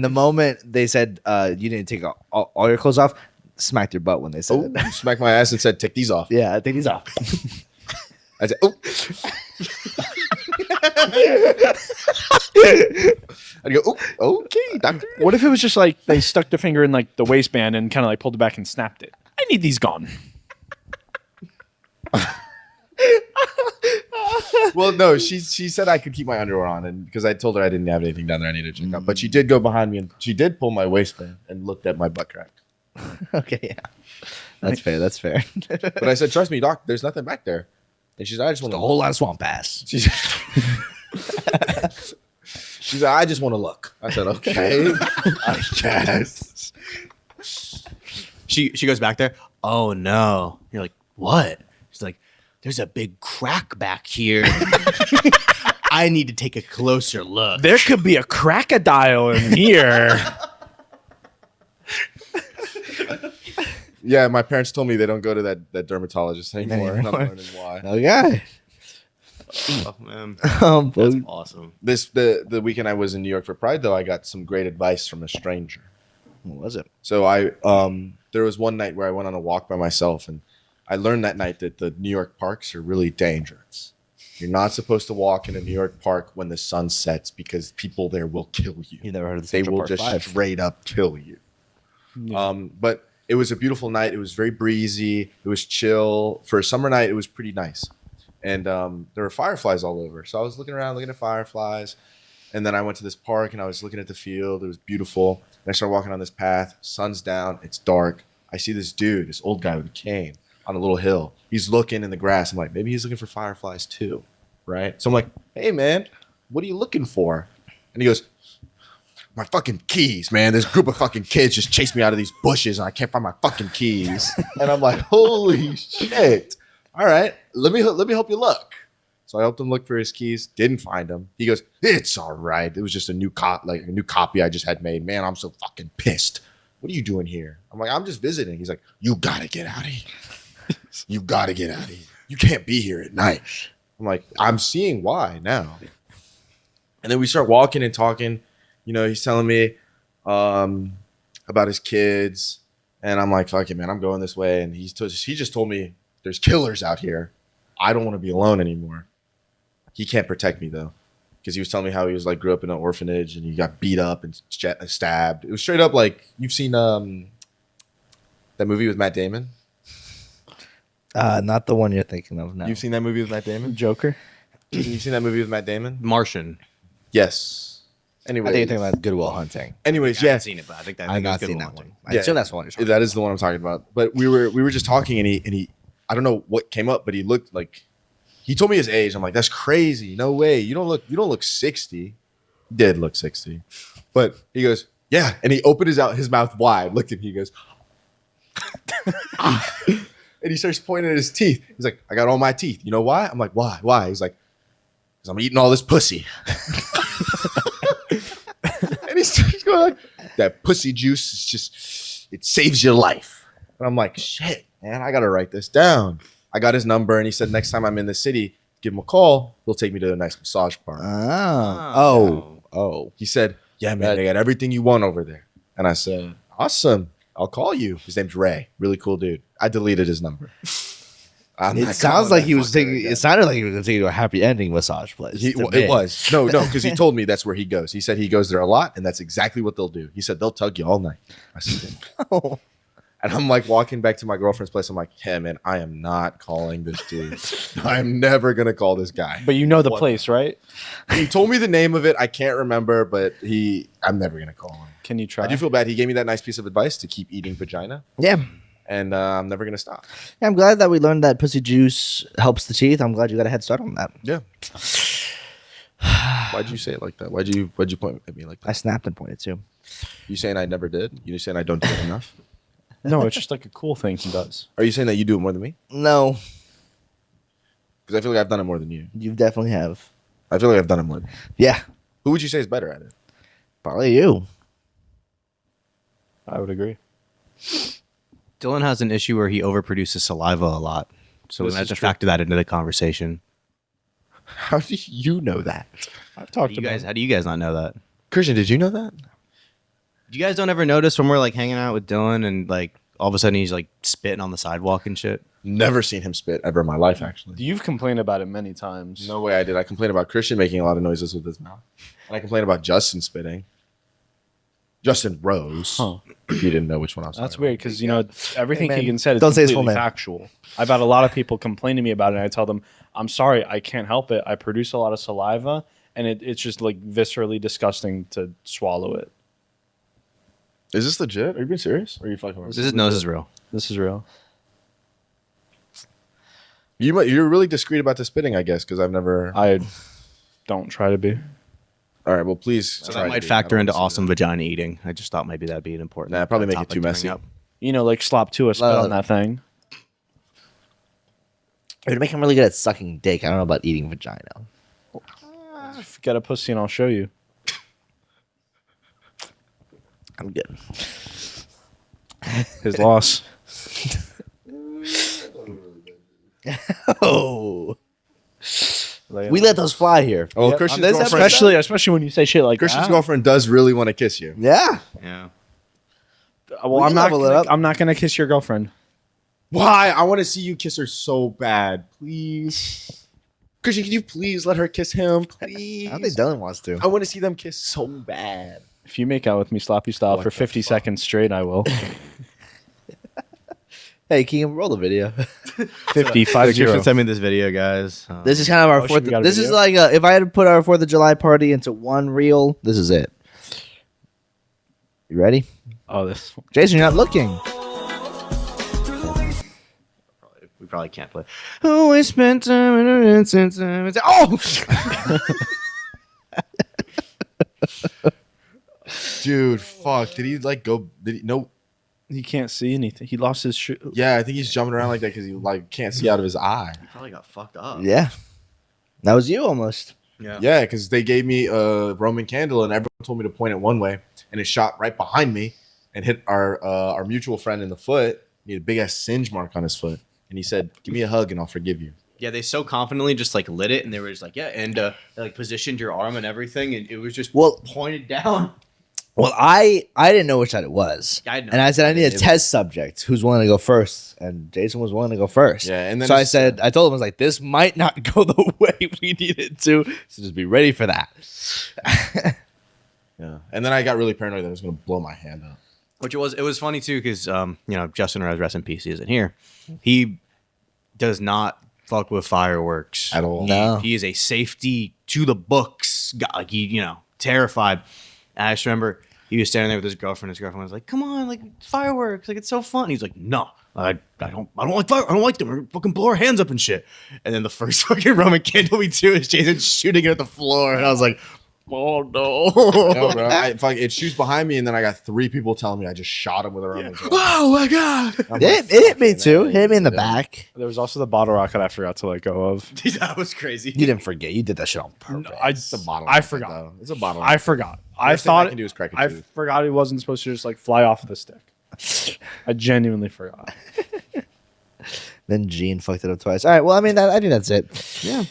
moment they said you need to take all your clothes off, smacked your butt when they said Oh, it. smacked my ass and said, "Take these off." Yeah, I think he's off. I said, "Oh." I'd go, "Oh, okay, doctor." What if it was just like they stuck their finger in like the waistband and kind of like pulled it back and snapped it? I need these gone. Well, no, she said I could keep my underwear on, and because I told her I didn't have anything down there I needed to check out. But she did go behind me and she did pull my waistband and looked at my butt crack. Okay, yeah. That's fair. That's fair. But I said, "Trust me, doc, there's nothing back there." And she said, "I just want A to whole lot of swamp ass. She said, "I just want to look." I said, "Okay, I guess." She goes back there. Oh no! You're like, what? She's like, there's a big crack back here. I need to take a closer look. There could be a crocodile in here. Yeah, my parents told me they don't go to that dermatologist anymore. And I'm learning why. Okay. Oh, man. That's That's awesome. The weekend I was in New York for Pride, though, I got some great advice from a stranger. What was it? So there was one night where I went on a walk by myself, and I learned that night that the New York parks are really dangerous. You're not supposed to walk in a New York park when the sun sets because people there will kill you. You never heard of the They Central will Park just 5. straight up kill you. But it was a beautiful night. It was very breezy. It was chill. For a summer night, it was pretty nice. And there were fireflies all over. So I was looking around, looking at fireflies. And then I went to this park and I was looking at the field. It was beautiful. And I started walking on this path. Sun's down. It's dark. I see this dude, this old guy with a cane on a little hill. He's looking in the grass. I'm like, maybe he's looking for fireflies too. Right? So I'm like, hey, man, what are you looking for? And he goes, my fucking keys, man. This group of fucking kids just chased me out of these bushes and I can't find my fucking keys. And I'm like, holy shit. All right, let me help you look. So I helped him look for his keys. Didn't find them. He goes, it's all right. It was just a new copy I just had made. Man, I'm so fucking pissed. What are you doing here? I'm like, I'm just visiting. He's like, you gotta get out of here. You gotta get out of here. You can't be here at night. I'm like, I'm seeing why now. And then we start walking and talking. You know, he's telling me about his kids. And I'm like, fuck it, man. I'm going this way. And he just told me there's killers out here. I don't want to be alone anymore. He can't protect me, though. Because he was telling me how he was like grew up in an orphanage and he got beat up and stabbed. It was straight up like, you've seen that movie with Matt Damon? Not the one you're thinking of now. You've seen that movie with Matt Damon? Joker. You've seen that movie with Matt Damon? Martian. Yes. Anyway, I think you're thinking about Good Will Hunting. anyways, I yeah. haven't seen it, but I think that I've not it's a good seen that one. I Yeah. assume that's the one you're talking That is the one I'm talking about. But we were just talking and he I don't know what came up, but he looked like he told me his age. I'm like, that's crazy. No way. You don't look 60. He did look 60. But he goes, yeah. And he opened his mouth wide, looked at me, he goes, ah. And he starts pointing at his teeth. He's like, I got all my teeth. You know why? I'm like, why? Why? He's like, because I'm eating all this pussy. And he's going like, that pussy juice is just, it saves your life. And I'm like, shit, man, I got to write this down. I got his number, and he said next time I'm in the city, give him a call. He'll take me to a nice massage parlor. Oh. He said, yeah, man, they got everything you want over there. And I said, awesome. I'll call you. His name's Ray. Really cool dude. I deleted his number. It sounds like he was taking. It sounded like he was going to take you to a happy ending massage place. It was. No, because he told me that's where he goes. He said he goes there a lot, and that's exactly what they'll do. He said they'll tug you all night. I said, no. And I'm like walking back to my girlfriend's place. I'm like, yeah, man, I am not calling this dude. I'm never going to call this guy. But you know the place, right? He told me the name of it. I can't remember, but I'm never going to call him. Can you try? I do feel bad. He gave me that nice piece of advice to keep eating vagina. Yeah. And I'm never going to stop. Yeah, I'm glad that we learned that pussy juice helps the teeth. I'm glad you got a head start on that. Yeah. Why'd you say it like that? Why'd you point at me like that? I snapped and pointed too. You saying I never did? You saying I don't do it enough? No, it's just like a cool thing he does. Are you saying that you do it more than me? No, Because I feel like I've done it more than you. you definitely have. I feel like I've done it more than you. Yeah, Who would you say is better at it? probably you. I would agree. Dylan has an issue where he overproduces saliva a lot. So we This have is to true. factor that into the conversation. How do you know that? I've talked You about guys, how do you guys not know that? Christian, did you know that? You guys don't ever notice when we're like hanging out with Dylan and like all of a sudden he's like spitting on the sidewalk and shit? Never seen him spit ever in my life, actually. You've complained about it many times. No way I did. I complained about Christian making a lot of noises with his mouth. And I complained about Justin spitting. Justin Rose. Huh. If you didn't know which one I was That's talking weird because you know everything Hey, man, Keegan said is don't say his full completely name. factual. I've had a lot of people complain to me about it, and I tell them, "I'm sorry, I can't help it. I produce a lot of saliva, and it's just like viscerally disgusting to swallow it." about. Is this legit? Are you being serious? Or are you fucking with me? This is real. This is real. You're really discreet about the spitting, I guess, because I've never. I don't try to be. All right, well, please. So try that to might be. factor I don't into wanna see awesome that. vagina eating. I just thought maybe that'd be an important. Nah, probably make it topic too to bring messy. up. You know, like slop to a spit on that thing. It would make him really good at sucking dick. I don't know about eating vagina. If you get a pussy, and I'll show you. I'm good. His loss. Oh, we let those fly here. Oh, Yep. Christian's On this girlfriend. especially when you say shit like Christian's that. girlfriend does really want to kiss you. Yeah. Yeah. Well, We I'm can not. level it up. I'm not gonna kiss your girlfriend. Why? I want to see you kiss her so bad. Please. Christian, can you please let her kiss him? Please. I don't think Dylan wants to. I want to see them kiss so bad. If you make out with me sloppy style What for the 50 fuck? seconds straight, I will. Hey, Keegan, roll the video. 50, So 5 Christian 0. sent me this video, guys. This is kind of our Oh, shit, fourth. we got a This is video? like if I had to put our 4th of July party into one reel. This is it. You ready, Oh, this. Jason? You're not looking. we probably can't play. Oh, we spent time in a instant time. Oh, Dude, fuck. Did he like go? Did he? No. He can't see anything. He lost his shoe. Yeah, I think he's jumping around like that because he like can't see out of his eye. probably got fucked up. Yeah, that was you almost. Yeah, because they gave me a Roman candle and everyone told me to point it one way, and it shot right behind me and hit our mutual friend in the foot. He had a big ass singe mark on his foot, and he said, "Give me a hug and I'll forgive you." Yeah, they so confidently just like lit it, and they were just like, yeah, and they like positioned your arm and everything, and it was just Well- pointed down. Well, I didn't know which side it was, I know. and I said I need a It- test subject who's willing to go first, and Jason was willing to go first. Yeah, and then so I it's- said, I told him I was like, this might not go the way we need it to, so just be ready for that. Yeah, and then I got really paranoid that I was going to blow my hand up. Which it was funny too because you know, Justin Rose, rest in peace, he isn't here. He does not fuck with fireworks At all. No. He is a safety to the books guy. Like he, you know, terrified. And I just remember he was standing there with his girlfriend. His girlfriend was like, "Come on, like fireworks, like it's so fun." He's like, "No, I don't like fire. I don't like them. We're fucking blow our hands up and shit." And then the first fucking Roman candle we do is Jason shooting it at the floor, and I was like, "Oh no!" No, bro. It shoots behind me, and then I got 3 people telling me I just shot him with a Roman candle. Oh my god! I'm It like, hit me "Fucking too. A." Hit me in the Yeah. back. There was also the bottle rocket I forgot to let go of. That was crazy. You didn't forget. You did that shit on purpose. It's a bottle I rocket, forgot. though. It's a bottle I rocket. forgot. I Worst thing I thought can do is crack a I tooth. forgot it wasn't supposed to just like fly off the stick. I genuinely forgot. Then Gene fucked it up twice. All right. Well, I mean, I think that's it. Yeah.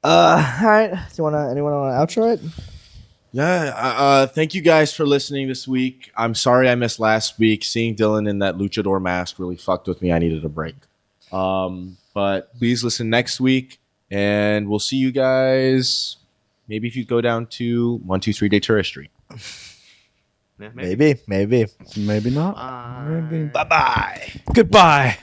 All right. Anyone want to outro it? Yeah. Thank you guys for listening this week. I'm sorry I missed last week. Seeing Dylan in that luchador mask really fucked with me. I needed a break. But please listen next week, and we'll see you guys. Maybe if you go down to 123 Daytura Street. Maybe. Maybe not. Bye bye. Goodbye.